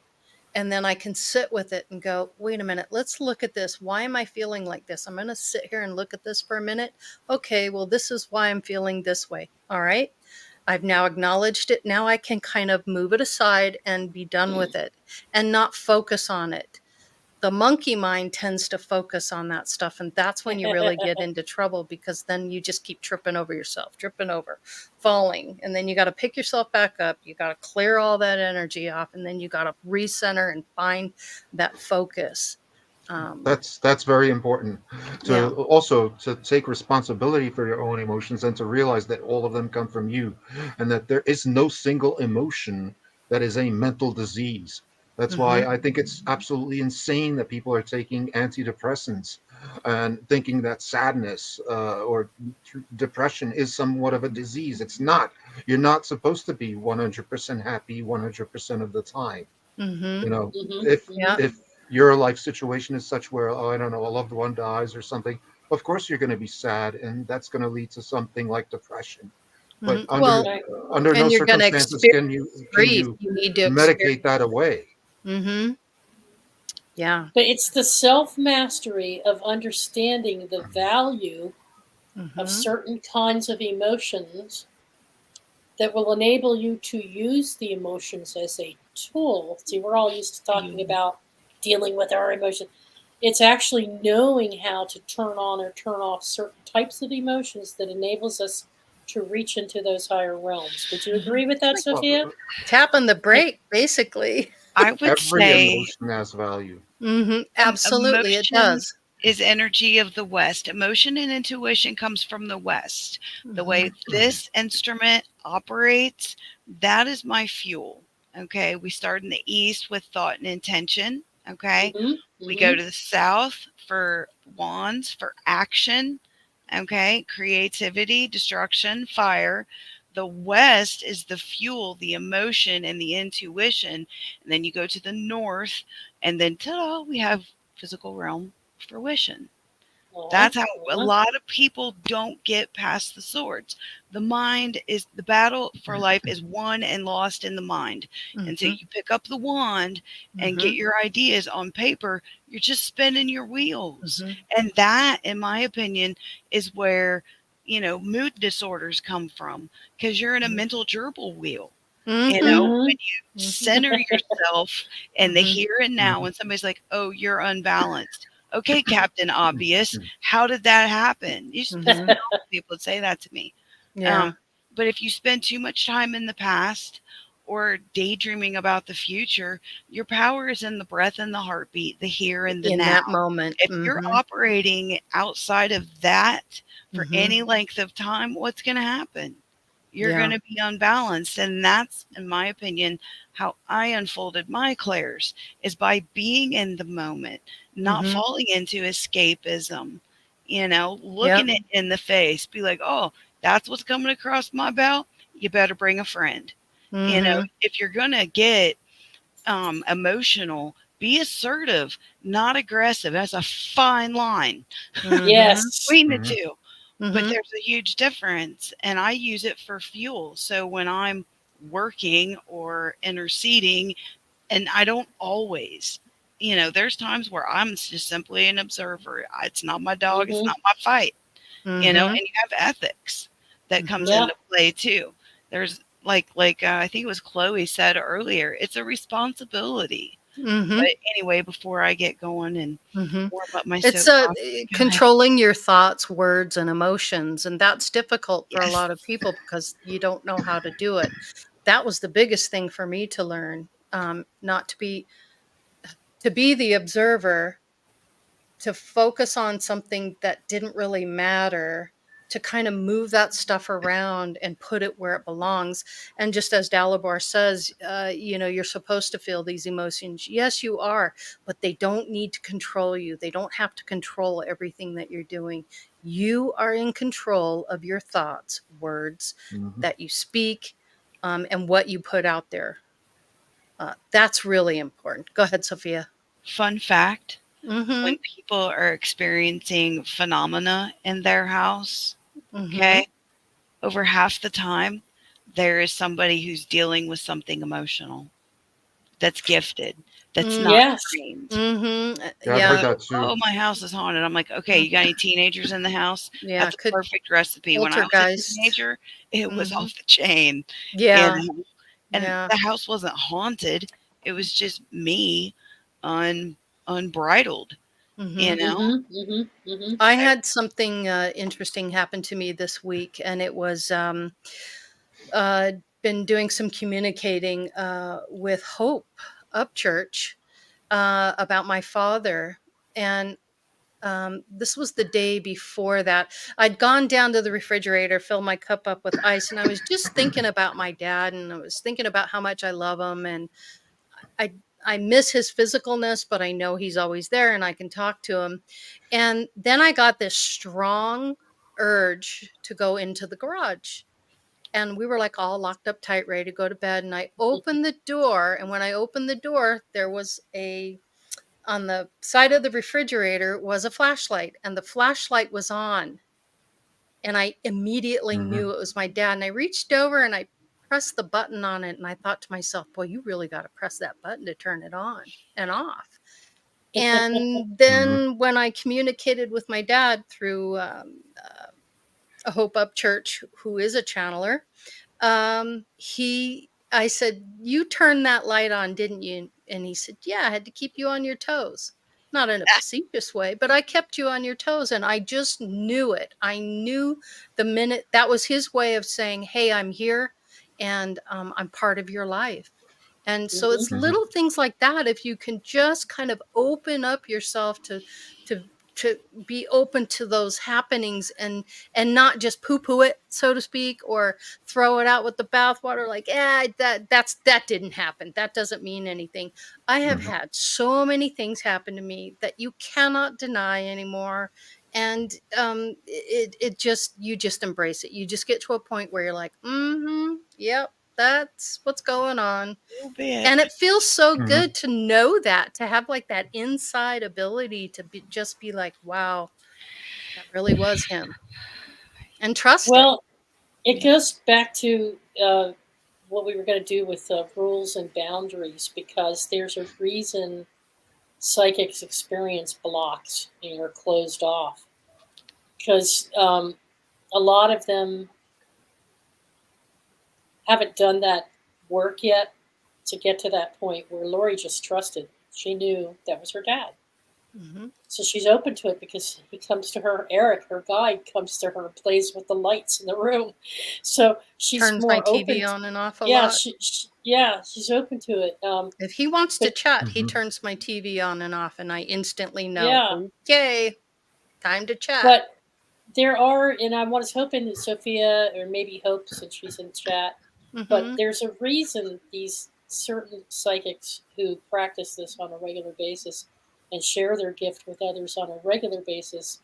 and then I can sit with it and go, wait a minute, let's look at this. Why am I feeling like this? I'm going to sit here and look at this for a minute. Okay, well, this is why I'm feeling this way. All right. I've now acknowledged it. Now I can kind of move it aside and be done with it and not focus on it. The monkey mind tends to focus on that stuff. And that's when you really get into trouble because then you just keep tripping over yourself, tripping over, falling. And then you got to pick yourself back up. You got to clear all that energy off. And then you got to recenter and find that focus. That's very important, Yeah. to also to take responsibility for your own emotions and to realize that all of them come from you, and that there is no single emotion that is a mental disease. That's Mm-hmm. why I think it's absolutely insane that people are taking antidepressants and thinking that sadness or depression is somewhat of a disease. It's not. You're not supposed to be 100% happy 100% of the time. Mm-hmm. You know, Mm-hmm. if Yeah. if your life situation is such where, oh, I don't know, a loved one dies or something, of course you're going to be sad, and that's going to lead to something like depression. But Mm-hmm. Well, Right. under no and you're going to circumstances experience grief. can you You need to medicate experience. that away. Mm-hmm. Yeah. But it's the self mastery of understanding the value of Mm-hmm. certain kinds of emotions that will enable you to use the emotions as a tool. See, we're all used to talking You. about dealing with our emotions. It's actually knowing how to turn on or turn off certain types of emotions that enables us to reach into those higher realms. Would you agree with that, Well, Sophia? Tapping the Like, brake, basically. I would every say emotion has value. Mm-hmm. Absolutely, it emotion does. is energy of the West. Emotion and intuition comes from the West. The Mm-hmm. way this instrument operates, that is my fuel. Okay. We start in the East with thought and intention. Okay. mm-hmm, We go mm-hmm. to the South for wands, for action. Okay. Creativity, destruction, fire. The West is the fuel, the emotion, and the intuition. And then you go to the North, and then ta-da, we have physical realm fruition. Uh-huh, That's how a uh-huh. lot of people don't get past the swords. The mind is the battle for life is won and lost in the mind. And so Mm-hmm. you pick up the wand and Mm-hmm. get your ideas on paper, you're just spinning your wheels. Mm-hmm. And that, in my opinion, is where, mood disorders come from because you're in a mental gerbil wheel. Mm-hmm. When you Mm-hmm. center yourself in the Mm-hmm. here and now, Mhm. when somebody's like, oh, you're unbalanced. Okay, Captain Obvious, how did that happen? You just Mhm. people would say that to me. Yeah. But if you spend too much time in the past or daydreaming about the future, your power is in the breath and the heartbeat, the here and the In now. that moment. If you're Mhm. operating outside of that for Mhm. any length of time, what's going to happen? You're Yeah. going to be unbalanced. And that's, in my opinion, how I unfolded my clairs, is by being in the moment, not Mhm. falling into escapism, looking Yep. it in the face, be like, oh, that's what's coming across my belt. You better bring a friend. Mhm. If you're going to get emotional, be assertive, not aggressive. That's a fine line Mhm. Yes. between the Mhm. two. But Mhm. there's a huge difference, and I use it for fuel. So when I'm working or interceding, and I don't always, there's times where I'm just simply an observer. It's not my dog, it's Hmm. not my fight, Mhm. and you have ethics that comes Mhm. Yeah. into play too. There's like I think it was Chloe said earlier, it's a responsibility. But Mhm. anyway, before I get going and Mhm. warm up my It's soapbox, go ahead. controlling your thoughts, words, and emotions, and that's difficult for a Yes. lot of people because you don't know how to do it. That was the biggest thing for me to learn, not to be the observer, to focus on something that didn't really matter, to kind of move that stuff around and put it where it belongs. And just as Dalibor says, you're supposed to feel these emotions. Yes, you are, but they don't need to control you. They don't have to control everything that you're doing. You are in control of your thoughts, words Mhm. that you speak, and what you put out there. That's really important. Go ahead, Sophia. Fun fact, when Mm-hmm. people are experiencing phenomena in their house, Mm-hmm. okay, over half the time, there is somebody who's dealing with something emotional that's gifted, that's not Yes. trained. Mhm, Yeah, I've heard yeah, So, that too. oh, my house is haunted. I'm like, okay, mm, you got any teenagers in the house? yeah, That's a could perfect recipe. When I was a poltergeist. teenager, it was Mhm. off the chain, you Yeah, know, and yeah. the house wasn't haunted. It was just me unbridled, you Mhm. know? Hmm. Hmm. Hmm. I had something, interesting happen to me this week, and it was, uh, been doing some communicating, with Hope Upchurch, about my father, and this was the day before that. I'd gone down to the refrigerator, filled my cup up with ice, and I was just thinking about my dad, and I was thinking about how much I love him, and I I miss his physicalness, but I know he's always there, and I can talk to him. And then I got this strong urge to go into the garage. And we were like all locked up tight, ready to go to bed. And I opened the door. And when I opened the door, there was on the side of the refrigerator was a flashlight, and the flashlight was on. And I immediately Mhm. knew it was my dad. And I reached over and I pressed the button on it. And I thought to myself, boy, you really got to press that button to turn it on and off. And Mhm. then when I communicated with my dad through a Hope Up Church, who is a channeler, I said, "You turned that light on, didn't you?" And he said, "Yeah, I had to keep you on your toes." Not in a facetious way, but I kept you on your toes. And I just knew it. I knew the minute that was his way of saying, "Hey, I'm here and I'm part of your life." And so Hmm. it's Mhm. little things like that. If you can just kind of open up yourself to to be open to those happenings and not just poo-poo it, so to speak, or throw it out with the bathwater like, that didn't happen. That doesn't mean anything. I have Mhm. had so many things happen to me that you cannot deny anymore. And it just you just embrace it. You just get to a point where you're like, mm-hmm, yep, that's what's going on. A little bit. And it feels so Mhm. good to know that, to have like that inside ability to just be like, wow, that really was him, and trust it. Well, it Yeah. goes back to what we were going to do with rules and boundaries, because there's a reason psychics experience blocks and are closed off, because a lot of them haven't done that work yet to get to that point where Lori just trusted. She knew that was her dad. Mm-hmm. So she's open to it because he comes to her, Eric, her guide, comes to her and plays with the lights in the room. So she's Turns my more open. TV on and off a Yeah, lot. she's open to it. If he wants to But chat, he Mhm. turns my TV on and off, and I instantly know, yeah, okay, time to chat. but there are, and I was hoping that Sophia, or maybe Hope, since she's in chat, but Mm-hmm. there's a reason these certain psychics who practice this on a regular basis and share their gift with others on a regular basis,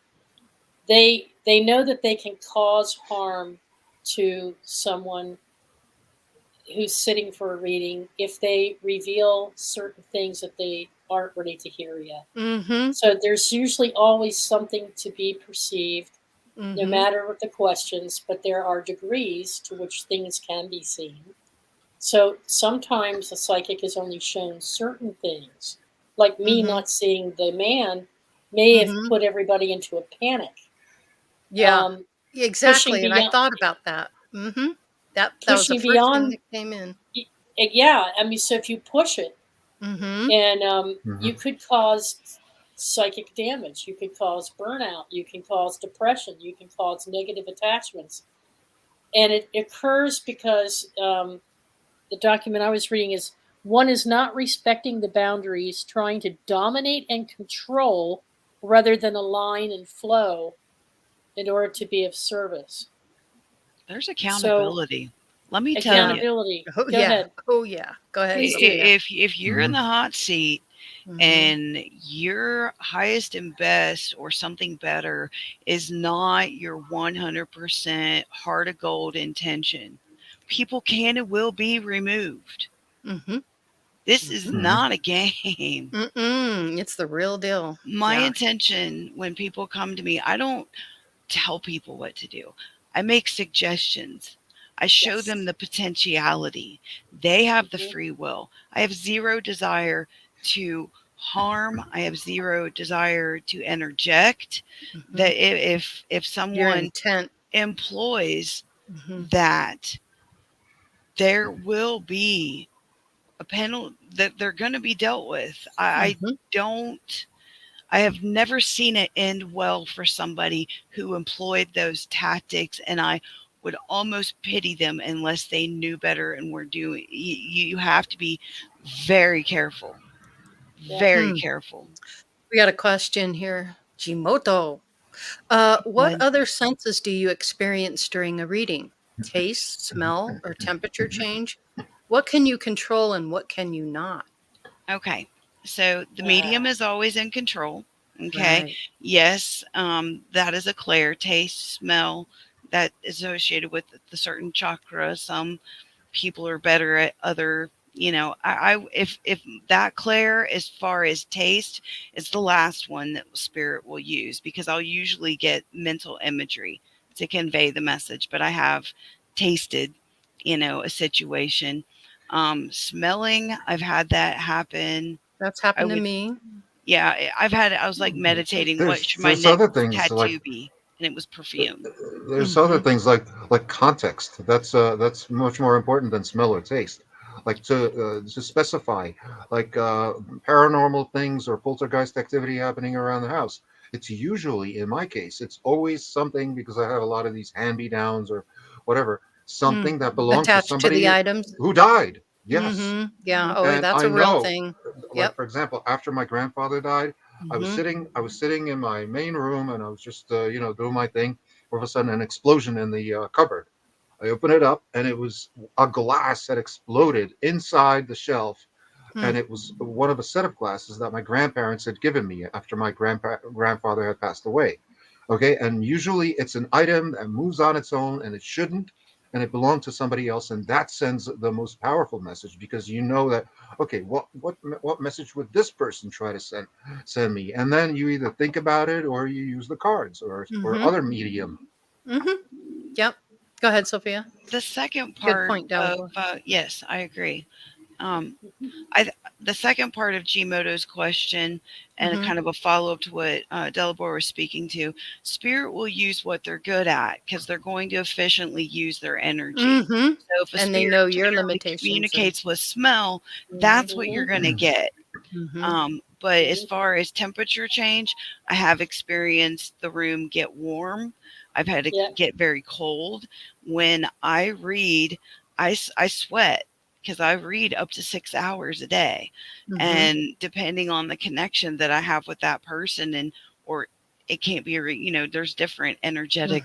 they know that they can cause harm to someone who's sitting for a reading if they reveal certain things that they aren't ready to hear yet. Mm-hmm. So there's usually always something to be perceived, no Mm-hmm. matter what the questions, but there are degrees to which things can be seen. So sometimes a psychic is only shown certain things. Like me Mm-hmm. not seeing the man may have Mm-hmm. put everybody into a panic. Yeah, Um, pushing exactly. And I beyond, thought about that. Mm-hmm. That was the pushing first thing beyond. that came in. Yeah, I mean, so if you push it, Mm-hmm. and you Mhm. could cause psychic damage, you could cause burnout, you can cause depression, you can cause negative attachments, and it occurs because the document I was reading is one is not respecting the boundaries, trying to dominate and control rather than align and flow in order to be of service. There's So accountability. Let me tell you, accountability. Oh Go yeah. ahead, Oh yeah. Go ahead, please do. Sophia. if you're in Mhm. the hot seat Mm-hmm. and your highest and best or something better is not your 100% heart of gold intention, people can and will be removed. Mm-hmm. This is Mm-hmm. Mhm. not a game. Mm-mm. It's the real deal. My Yeah. intention when people come to me, I don't tell people what to do. I make suggestions. I show them Yes. the potentiality. They have the Mhm. free will. I have zero desire to harm. I have zero desire to interject. Mm-hmm. That if Your someone intent. employs Mm-hmm. that, there will be a penalty that they're going to be dealt with. I Mm-hmm. don't. I have never seen it end well for somebody who employed those tactics, and I would almost pity them unless they knew better and were doing. You have to be very careful, Yeah. very Hmm. careful. We got a question here. Jimoto. What When other senses do you experience during a reading? Taste, smell, or temperature change? What can you control and what can you not? okay, so the medium is always in control. Okay, Right. yes, that is a clair taste, smell that is associated with the certain chakra. Some people are better at other, I if that clear as far as taste is the last one that spirit will use, because I'll usually get mental imagery to convey the message, but I have tasted, a situation. Smelling, I've had that happen. That's I happened to would, me. yeah, I was like meditating, what should my There's other next things like tattoo be, and it was perfume. there's other Mm-hmm. things like context. That's much more important than smell or taste. Like to specify like paranormal things or poltergeist activity happening around the house. It's usually, in my case, it's always something, because I have a lot of these hand me downs or whatever, Mm. something that belonged to Attached to the somebody items. who died. Yes. Mm-hmm. Yeah. Oh, And that's I a real know, thing. like Yep. for example, after my grandfather died, Mm-hmm. I was sitting in my main room, and I was just doing my thing. All of a sudden, an explosion in the cupboard. I opened it up, and it was a glass that exploded inside the shelf, Hmm. and it was one of a set of glasses that my grandparents had given me after my grandfather had passed away. Okay, and usually it's an item that moves on its own, and it shouldn't, and it belonged to somebody else, and that sends the most powerful message, because you know that, okay, what message would this person try to send me, and then you either think about it or you use the cards or Mm-hmm. other medium. Mm-hmm. Yep. Go ahead, Sophia. The second Good part point, of Delabore. yes, I agree. Um, the second part of Gmoto's question, and a Mm-hmm. kind of a follow up to what Delabore was speaking to, spirit will use what they're good at because they're going to efficiently use their energy. Mm-hmm. So if a And they spirit know your generally limitations and communicates with smell, that's what you're Mhm. going to get. But as far as temperature change, I have experienced the room get warm. I've had to get very cold. When I read, I sweat because I read up to 6 hours a day. And depending on the connection that I have with that person, and or it can't be, there's different energetic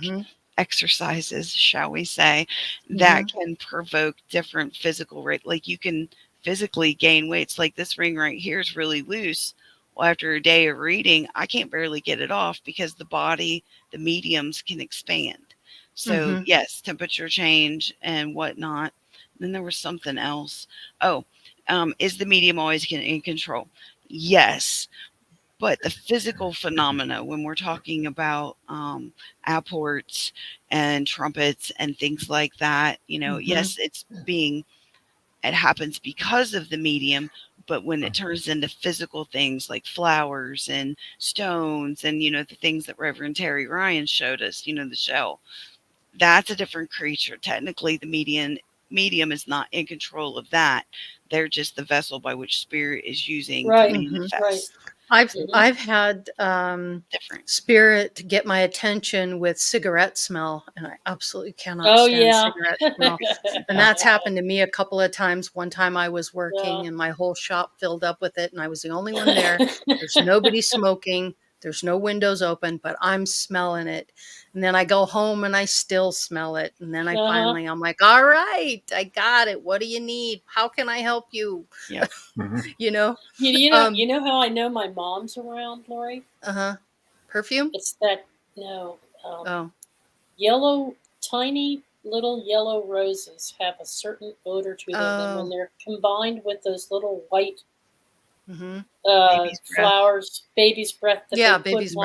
exercises, shall we say, that can provoke different physical rate. Like you can physically gain weights. Like this ring right here is really loose. Well, after a day of reading, I can't barely get it off because the body, the mediums can expand. So yes, temperature change and whatnot. Then there was something else. Oh, is the medium always in control? Yes. But the physical phenomena, when we're talking about apports and trumpets and things like that, yes, it happens because of the medium, but when it turns into physical things like flowers and stones and, the things that Reverend Terry Ryan showed us, the shell, that's a different creature. Technically, the medium is not in control of that. They're just the vessel by which spirit is using to manifest. I've had Different. spirit get my attention with cigarette smell, and I absolutely cannot stand cigarette smell. And that's happened to me a couple of times. One time I was working and my whole shop filled up with it, and I was the only one there. There's nobody smoking. There's no windows open, but I'm smelling it. And then I go home and I still smell it. And then I'm like, all right, I got it. What do you need? How can I help you? Yeah. You know how I know my mom's around, Lori? Perfume? It's that yellow, tiny little yellow roses have a certain odor to them, and when they're combined with those little white flowers, baby's breath that they put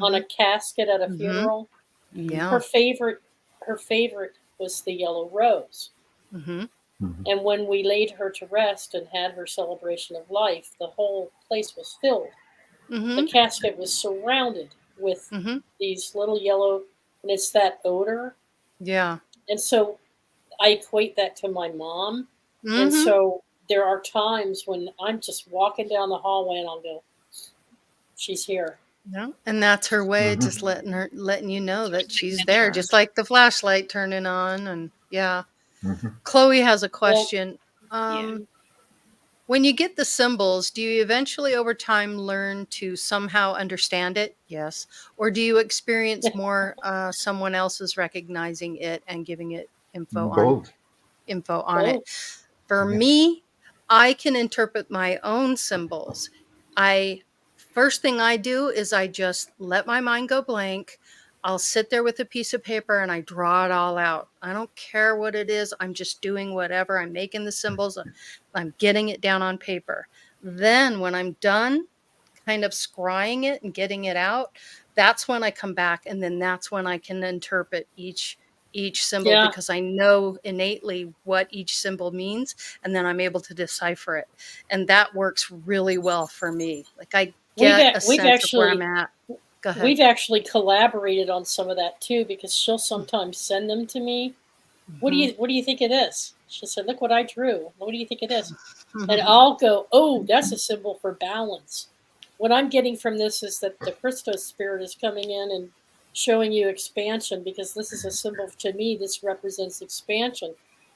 on a casket at a funeral. Yeah. Her favorite was the yellow rose. And when we laid her to rest and had her celebration of life, the whole place was filled. The casket was surrounded with these little yellow, and it's that odor. Yeah. And so I equate that to my mom. And so there are times when I'm just walking down the hallway and I'll go, she's here. Yeah. And that's her way, just letting you know that she's there, just like the flashlight turning on. And Chloe has a question. When you get the symbols, do you eventually over time learn to somehow understand it? Yes. Or do you experience more someone else is recognizing it and giving it info on it? For me, I can interpret my own symbols. First thing I do is I just let my mind go blank. I'll sit there with a piece of paper and I draw it all out. I don't care what it is. I'm just doing whatever. I'm making the symbols. I'm getting it down on paper. Then when I'm done kind of scrying it and getting it out, that's when I come back, and then that's when I can interpret each symbol because I know innately what each symbol means, and then I'm able to decipher it. And that works really well for me. Like I get a sense of where I'm at. Go ahead. We've actually collaborated on some of that too, because she'll sometimes send them to me. What do you think of this? She said, look what I drew. What do you think of this? And I'll go, oh, that's a symbol for balance. What I'm getting from this is that the Christos spirit is coming in and showing you expansion, because this is a symbol to me. This represents expansion.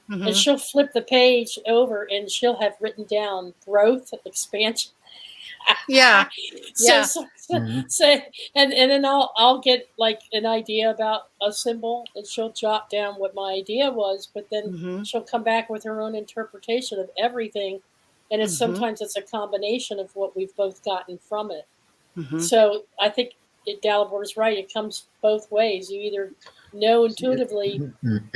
And she'll flip the page over and she'll have written down growth, expansion. So and then I'll get like an idea about a symbol, and she'll jot down what my idea was, but then she'll come back with her own interpretation of everything, and it's sometimes it's a combination of what we've both gotten from it. So I think Dalibor is right. It comes both ways. You either know intuitively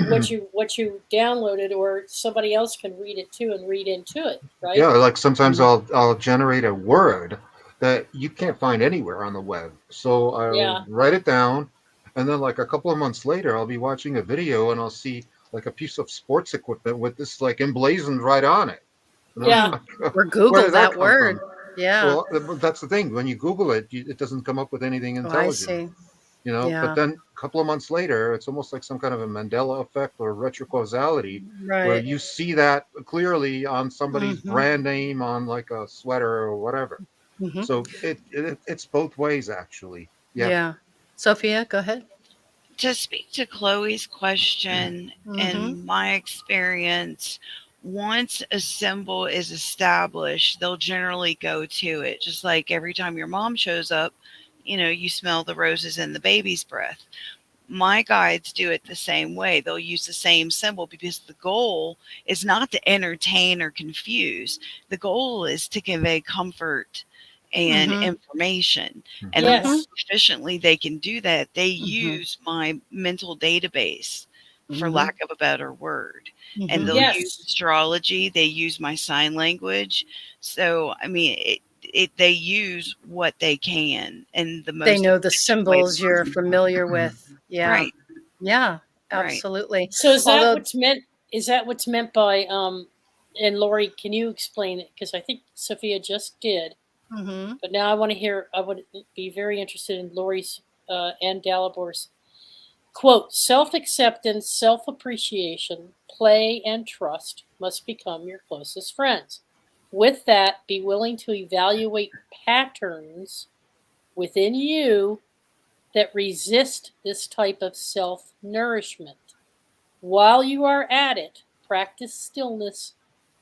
what you downloaded, or somebody else can read it too and read into it, right? Yeah, like sometimes I'll generate a word that you can't find anywhere on the web. So I'll write it down, and then like a couple of months later, I'll be watching a video and I'll see like a piece of sports equipment with this like emblazoned right on it. Or Google that word. Well, that's the thing. When you Google it, it doesn't come up with anything intelligent. I see. But Yeah. then a couple of months later, it's almost like some kind of a Mandela effect or retrocausality, where Right. you see that clearly on somebody's Mhm. brand name on like a sweater or whatever. Mhm. So it's both ways actually. Yeah. Yeah. Sophia, go ahead. To speak to Chloe's question, Mhm. in my experience, once a symbol is established, they'll generally go to it. Just like every time your mom shows up, you smell the roses in the baby's breath. My guides do it the same way. They'll use the same symbol because the goal is not to entertain or confuse. The goal is to convey comfort and Mhm. information. And the Mhm. more Mhm. Yes. efficiently they can do that, they Mhm. use my mental database, for Mhm. lack of a better word. And Mhm. they'll use Yes. astrology, they use my sign language. So, I mean, they use what they can in the They most know the efficient way symbols you're possible. familiar with. Yeah. Right, Yeah, right. absolutely. So is that Although what's meant? Is that what's meant by? And Lori, can you explain it? Because I think Sophia just did, mhm. but now I want to hear. I would be very interested in Lori's and Dalabor's quote: "Self acceptance, self appreciation, play, and trust must become your closest friends. With that, be willing to evaluate patterns within you that resist this type of self nourishment. While you are at it, practice stillness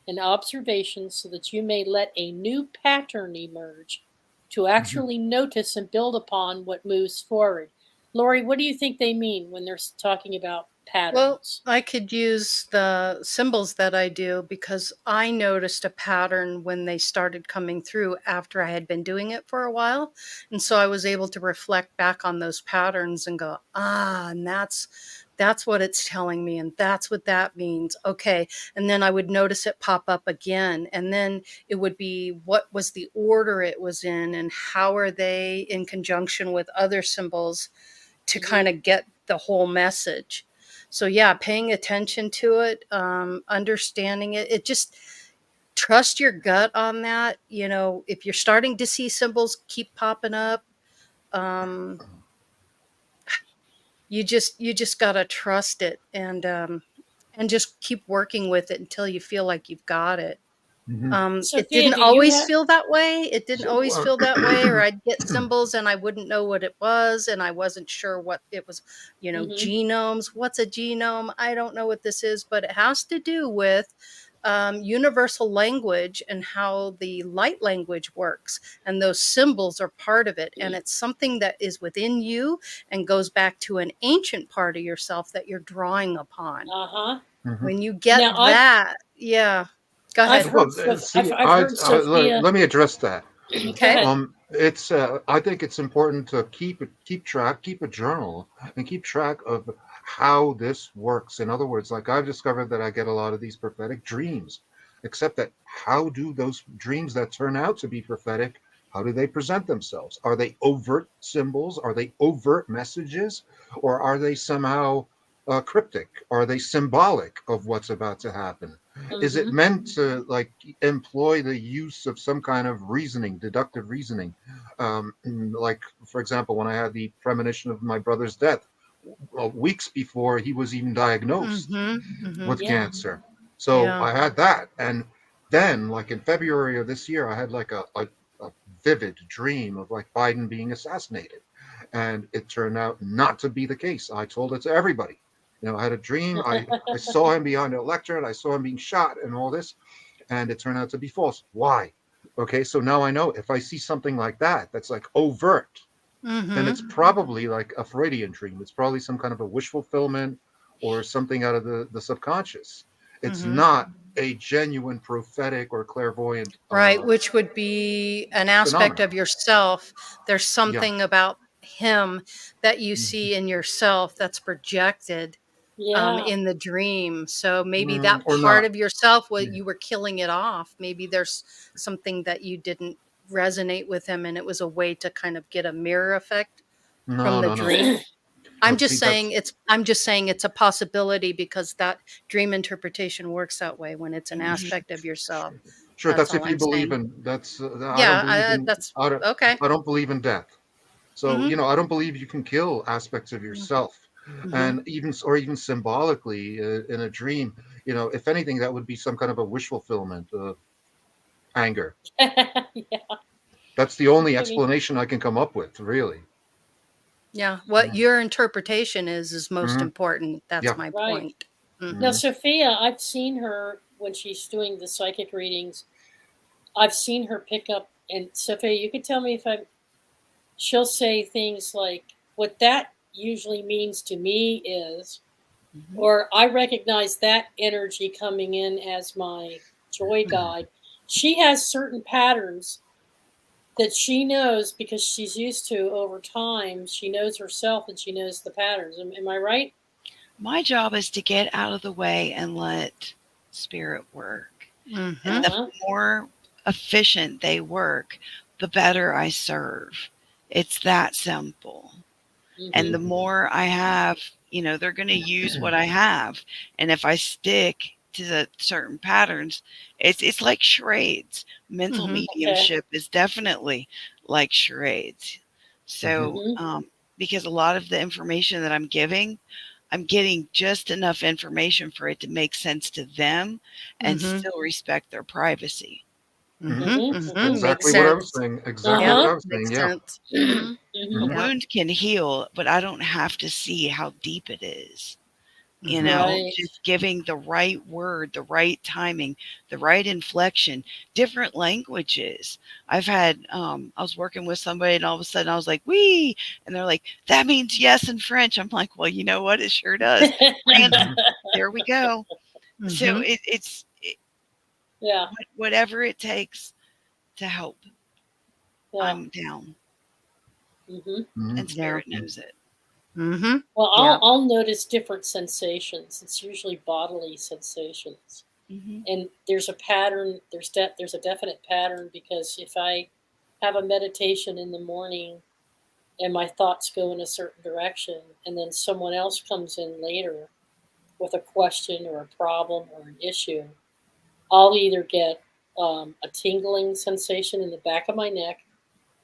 and observation so that you may let a new pattern emerge to Mhm. actually notice and build upon what moves forward." Lori, what do you think they mean when they're talking about Well, patterns? I could use the symbols that I do because I noticed a pattern when they started coming through after I had been doing it for a while. And so I was able to reflect back on those patterns and go, and that's what it's telling me and that's what that means. Okay. And then I would notice it pop up again and then it would be what was the order it was in and how are they in conjunction with other symbols to kind Mm-hmm. of get the whole message. So yeah, paying attention to it, understanding it, it just trust your gut on that. If you're starting to see symbols keep popping up, um, you just gotta trust it and just keep working with it until you feel like you've got it. Mhm. It Sophia, didn't do you always have? feel that way. It didn't So, always feel that way, or I'd get symbols and I wouldn't know what it was, and I wasn't sure what it was. Mm-hmm. Genomes. What's a genome? I don't know what this is, but it has to do with universal language and how the light language works. And those symbols are part of it. And it's something that is within you and goes back to an ancient part of yourself that you're drawing upon. Uh huh. Mhm. When you get Now that, yeah, go I've ahead. heard Well, Soph- see, I've heard Sophia. let me address that. Go Okay. ahead. It's I think it's important to keep a journal, and keep track of how this works. In other words, like I've discovered that I get a lot of these prophetic dreams, except that how do those dreams that turn out to be prophetic, how do they present themselves? Are they overt symbols? Are they overt messages? Or are they somehow cryptic? Are they symbolic of what's about to happen? Is it Mm-hmm. meant to like employ the use of some kind of reasoning, deductive reasoning? Like, for example, when I had the premonition of my brother's death, weeks before he was even diagnosed Mhm, mhm. with Yeah. cancer. So Yeah. I had that. And then, like in February of this year, I had like a vivid dream of like Biden being assassinated. And it turned out not to be the case. I told it to everybody. I had a dream. I saw him behind a lectern. I saw him being shot and all this. And it turned out to be false. Why? Okay, so now I know if I see something like that, that's like overt, then it's Mhm, probably like a Freudian dream. It's probably some kind of a wish fulfillment or something out of the subconscious. It's mhm. not a genuine prophetic or clairvoyant Right, which would be an aspect phenomenon. of yourself. There's Yeah. something about him that you Mhm. see in yourself that's projected, Yeah. in the dream. So maybe that Or part not. of yourself, what Yeah. you were killing it off. Maybe there's something that you didn't resonate with him, and it was a way to kind of get a mirror effect from No, the no, no. dream. No, see, that's I'm just saying it's a possibility because that dream interpretation works that way when it's an aspect of yourself. sure. That's That's all if you I'm believe saying. in. That's I don't Yeah, believe in. that's okay. I don't believe in death. So, Mhm. I don't believe you can kill aspects of yourself. Mhm. And even symbolically in a dream, if anything, that would be some kind of a wish fulfillment of anger. Yeah. That's the only I mean, explanation I can come up with, really. Yeah, what your interpretation is most Hmm. important. That's Yeah. my right. point. Now, Mhm. Hmm. Sophia, I've seen her when she's doing the psychic readings. I've seen her pick up, and Sophia, you could tell me if I'm. She'll say things like, "What that usually means to me is," Mhm. or "I recognize that energy coming in as my joy guide." She has certain patterns that she knows because she's used to over time. She knows herself and she knows the patterns. Am I right? My job is to get out of the way and let spirit work. And Mhm. the Uh-huh. more efficient they work, the better I serve. It's that simple. And Mm-hmm. the more I have, they're going to use what I have. And if I stick to the certain patterns, it's like charades. Mental Mhm. Okay. mediumship is definitely like charades. Hmm. So, Mm-hmm. because a lot of the information that I'm getting just enough information for it to make sense to them and Mhm. still respect their privacy. Mhm. Mm-hmm. Mhm. Mm-hmm. Makes Exactly what I was sense. saying. Exactly Yep, what Uh-huh. I was saying. makes Yeah. sense. Mhm. A Mm-hmm. Hmm. Yep. wound can heal, but I don't have to see how deep it is. Mhm. Right. Just giving the right word, the right timing, the right inflection, different languages. I was working with somebody and all of a sudden I was like, "We," and they're like, "That means yes in French." I'm like, "Well, you know what? It sure does." Random. Hmm. There we go. So Mhm. Yeah. whatever it takes to help, Yeah. I'm down. Mm-hmm. Hmm. And Yeah. spirit knows it. Mhm. Well, I'll Yep. I'll notice different sensations. It's usually bodily sensations, Hmm. and there's a pattern. There's a definite pattern because if I have a meditation in the morning and my thoughts go in a certain direction, and then someone else comes in later with a question or a problem or an issue, I'll either get a tingling sensation in the back of my neck,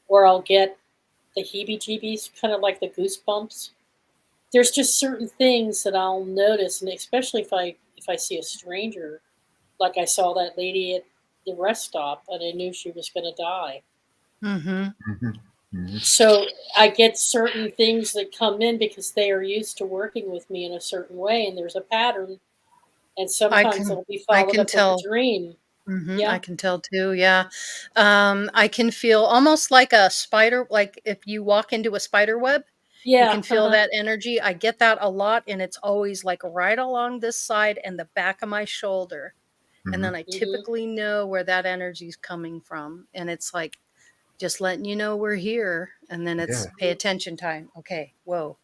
or I'll get the heebie-jeebies, kind of like the goosebumps. There's just certain things that I'll notice, and especially if I see a stranger, like I saw that lady at the rest stop, and I knew she was going to die. Mhm. Hmm. Hmm. So I get certain things that come in because they are used to working with me in a certain way, and there's a pattern, and I sometimes can it'll be I followed can up with a tell. dream. Mhm. I Yeah, can tell too, yeah. I can feel almost like a spider, like if you walk into a spider web, you yeah, can feel that energy. I get that a lot, and it's always like right along this side and the back of my shoulder. And Hmm. then I hmm, typically know where that energy's coming from. And it's like just letting you know we're here. And then it's Yeah. pay attention time. Okay, whoa,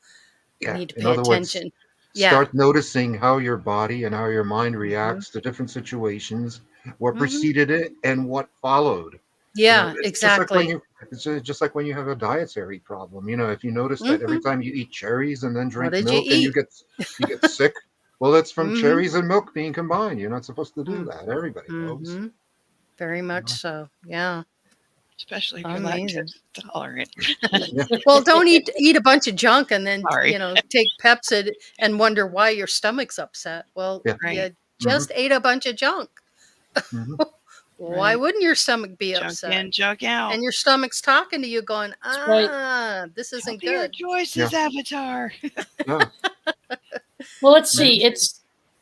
I Yeah. need to In pay other words, attention. Yeah. start noticing how your body and how your mind Mhm. reacts to different situations, what Mhm. preceded it and what followed. Yeah, It's just like when exactly. you have a dietary problem. If you notice that every Mhm. time you eat cherries and then What drink did you milk and you eat? get sick, well, that's from Mhm. cherries and milk being combined. You're not supposed to do Mm. that. Everybody knows. Mhm. Very You much know? so. Yeah. Especially if you're Amazing. lactose intolerant. Yeah. Well, don't eat a bunch of junk and then, Sorry. take Pepsid and wonder why your stomach's upset. Well, Yeah. Right. you Hmm. just ate a bunch of junk. Hmm. Why Right. wouldn't your stomach be Junk upset? in, junk out. And your stomach's talking to you going, that's right. this isn't Healthier good. Yeah. choices, Avatar. Yeah. Well, let's see. Amazing.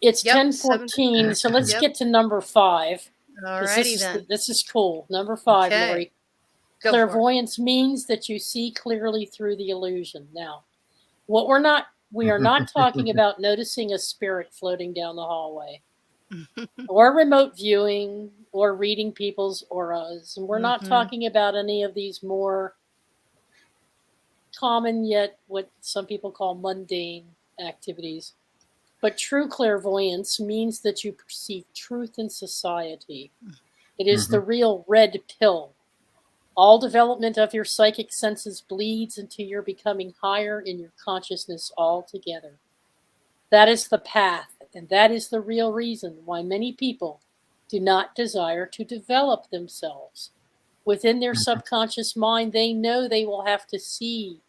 It's Yep. 10:14, so let's Yep. get to number 5 because Alrighty then. this is cool. Number 5, Okay. Lori. Go for it. Clairvoyance means that you see clearly through the illusion. Now, what we are not talking about noticing a spirit floating down the hallway or remote viewing or reading people's auras. And we're not Mhm. talking about any of these more common yet what some people call mundane activities. But true clairvoyance means that you perceive truth in society. It is the Hmm. real red pill. All development of your psychic senses bleeds into your becoming higher in your consciousness altogether. That is the path, and that is the real reason why many people do not desire to develop themselves. within their subconscious mind, they know they will have to see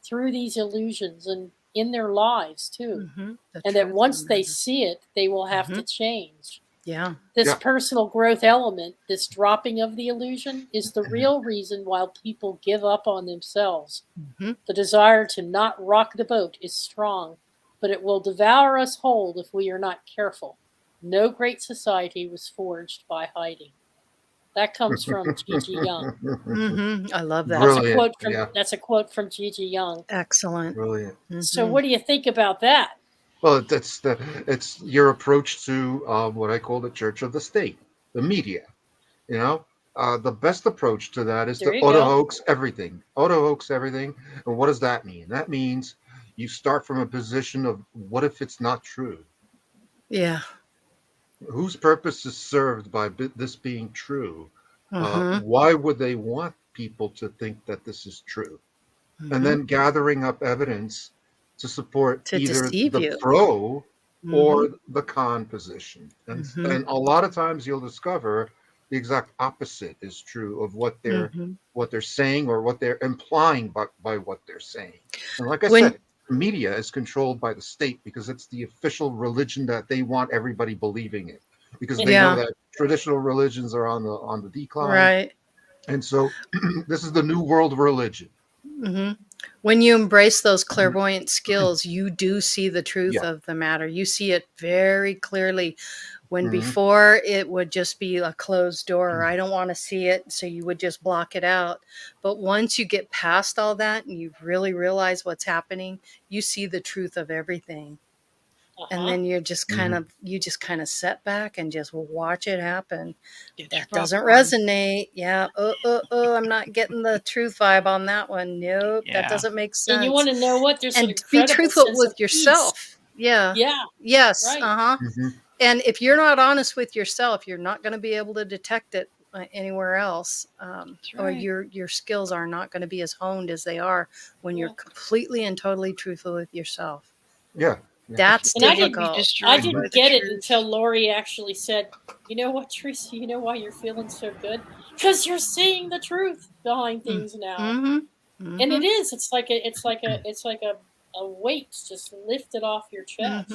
through these illusions and in their lives too. And that once they see it, they will have to change. Yeah. This personal growth element, this dropping of the illusion, is the real reason why people give up on themselves. The desire to not rock the boat is strong, but it will devour us whole if we are not careful. No great society was forged by hiding. That comes from Gigi Young. I love that. That's a quote from Gigi Young. Excellent. Brilliant. So what do you think about that? Well, it's your approach to what I call the church of the state, the media. You know, the best approach to that is to auto-hoax everything. Auto-hoax everything. And what does that mean? That means you start from a position of, what if it's not true? Yeah. Whose purpose is served by this being true? Why would they want people to think that this is true? And then gathering up evidence to support either the pro or the con position. And a lot of times you'll discover the exact opposite is true of what they're saying or what they're implying by what they're saying. And like I said, media is controlled by the state because it's the official religion that they want everybody believing in, because they know that traditional religions are on the decline. Right. And so this is the new world religion. When you embrace those clairvoyant skills, you do see the truth of the matter. You see it very clearly. When before it would just be a closed door, I don't want to see it, so you would just block it out. But once you get past all that and you really realize what's happening, you see the truth of everything. And then you're just kind of set back and just watch it happen. That doesn't resonate. Yeah. I'm not getting the truth vibe on that one. Nope. That doesn't make sense. And you want to know what? There's an be truthful with yourself. Peace. Yeah. Yeah. Yes. Right. And if you're not honest with yourself, you're not going to be able to detect it anywhere else. Or your skills are not going to be as honed as they are when you're completely and totally truthful with yourself. Yeah. That's difficult. I didn't get it until Lori actually said, "You know what, Teresa? You know why you're feeling so good? Because you're seeing the truth behind things now." And it is. It's like a weight just lifted off your chest.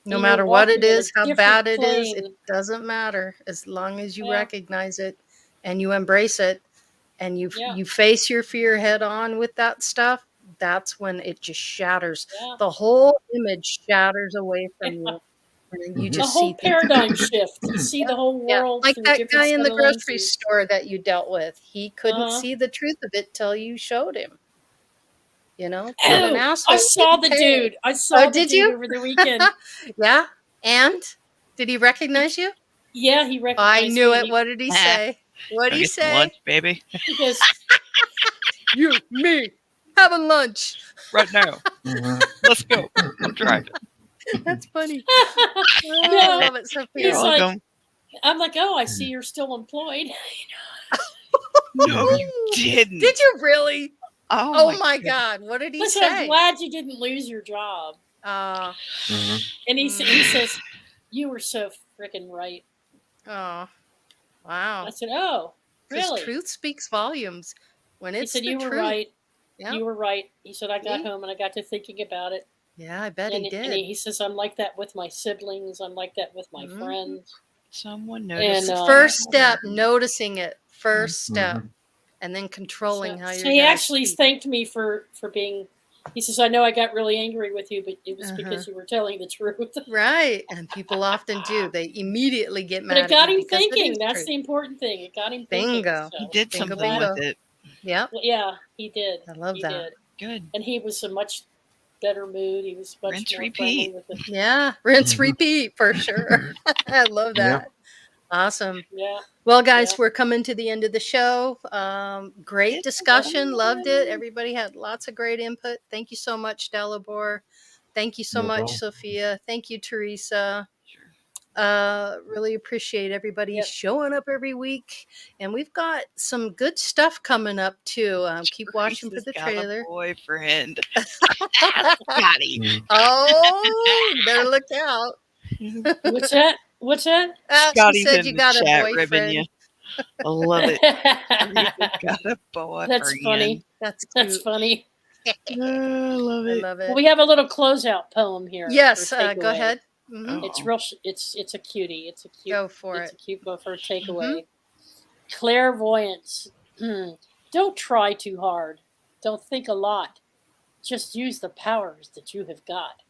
No matter what it is, how bad it is, it doesn't matter as long as you recognize it and you embrace it and you face your fear head on with that stuff. That's when it just shatters. The whole image shatters away from you. And you just the whole see paradigm shift. You see the whole world. Like that guy in the grocery store that you dealt with. He couldn't see the truth of it till you showed him. You know? Oh, I saw the dude. I saw the dude over the weekend. Yeah? And? Did he recognize you? Yeah, he recognized me. I knew it. What did he say? What did he say? Lunch, baby. He goes, "You, me, having lunch right now. Let's go. I'm driving." That's funny. I love it, Sophia. I'm like, "Oh, I see you're still employed." No, you didn't. Did you really? Oh my God! What did he Listen, say? I'm glad you didn't lose your job. And he says, "You were so freaking right." Oh, wow! I said, "Oh, really?" Truth speaks volumes. When it's he said, the "You truth. were right. Yeah. You were right." He said, "I got home and I got to thinking about it." Yeah, I bet he did. And he says, "I'm like that with my siblings. I'm like that with my friends." Someone noticed. And, first step, noticing it. First step. And then controlling how you're. So he actually thanked me for being. He says, "I know I got really angry with you, but it was because you were telling the truth." Right, and people often do. They immediately get mad. But it got at you him thinking. That's true. the important thing. It got him thinking. Bingo. So. He did something with it. Yeah. Well, yeah, he did. I love that. Did. Good. And he was in much better mood. He was much Rinse, more repeat. friendly with it. Yeah, rinse, repeat for sure. I love that. Yeah. Awesome. Yeah. Well, guys, we're coming to the end of the show. Great discussion. Loved it. Everybody had lots of great input. Thank you so much, Dalibor. Thank you so much, Sophia. Thank you, Teresa. Really appreciate everybody showing up every week. And we've got some good stuff coming up, too. Keep watching for the trailer. Boyfriend. Got him. Oh, you better look out. What's that? What's that? She said you got a boyfriend. I love it. Teresa's got a boa That's for funny. Ian. That's cute. That's funny. I love I it. love it. Well, we have a little closeout poem here. Yes, for go takeaway. ahead. Mhm. It's Oh. real. It's a cutie. It's a cute. Go for it's it. a cute book for a takeaway. Clairvoyance. Don't try too hard. Don't think a lot. Just use the powers that you have got.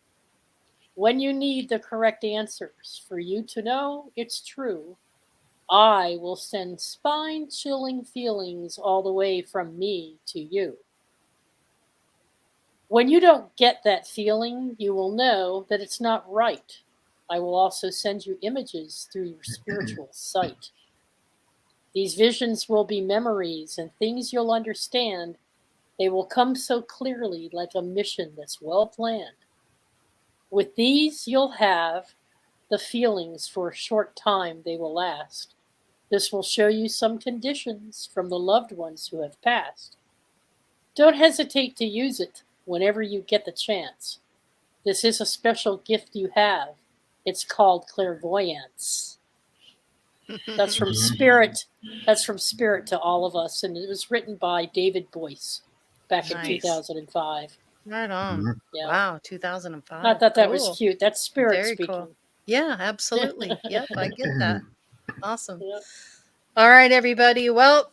When you need the correct answers for you to know it's true, I will send spine-chilling feelings all the way from me to you. When you don't get that feeling, you will know that it's not right. I will also send you images through your spiritual sight. These visions will be memories and things you'll understand. They will come so clearly, like a mission that's well planned. With these, you'll have the feelings for a short time they will last. This will show you some conditions from the loved ones who have passed. Don't hesitate to use it whenever you get the chance. This is a special gift you have. It's called clairvoyance. That's from Spirit. That's from Spirit to all of us, and it was written by David Boyce back in Nice. 2005. Right on. Yeah. Wow, 2005. I thought that was Cool. cute. That's Spirit Very speaking. cool. Yeah, absolutely. Yep, I get that. Awesome. Yep. All right, everybody. Well,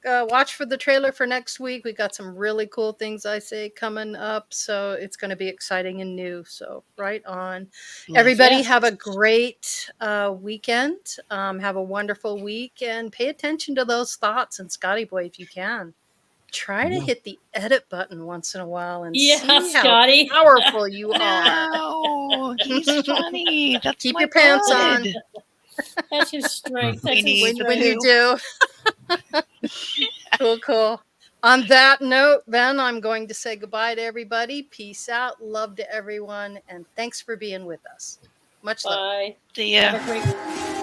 watch for the trailer for next week. We got some really cool things, I say, coming up. So it's going to be exciting and new. So right on. Everybody Yeah. have a great weekend. Have a wonderful week and pay attention to those thoughts. And Scotty Boy, if you can, try to hit the edit button once in a while and Yeah, see how Scotty. powerful you are. No, he's funny. That's Keep my your pants bud. on. That's his strength. That's We his need when you strength. do. Cool. On that note, then I'm going to say goodbye to everybody. Peace out. Love to everyone. And thanks for being with us. Much love. Bye. See ya. Have a great week.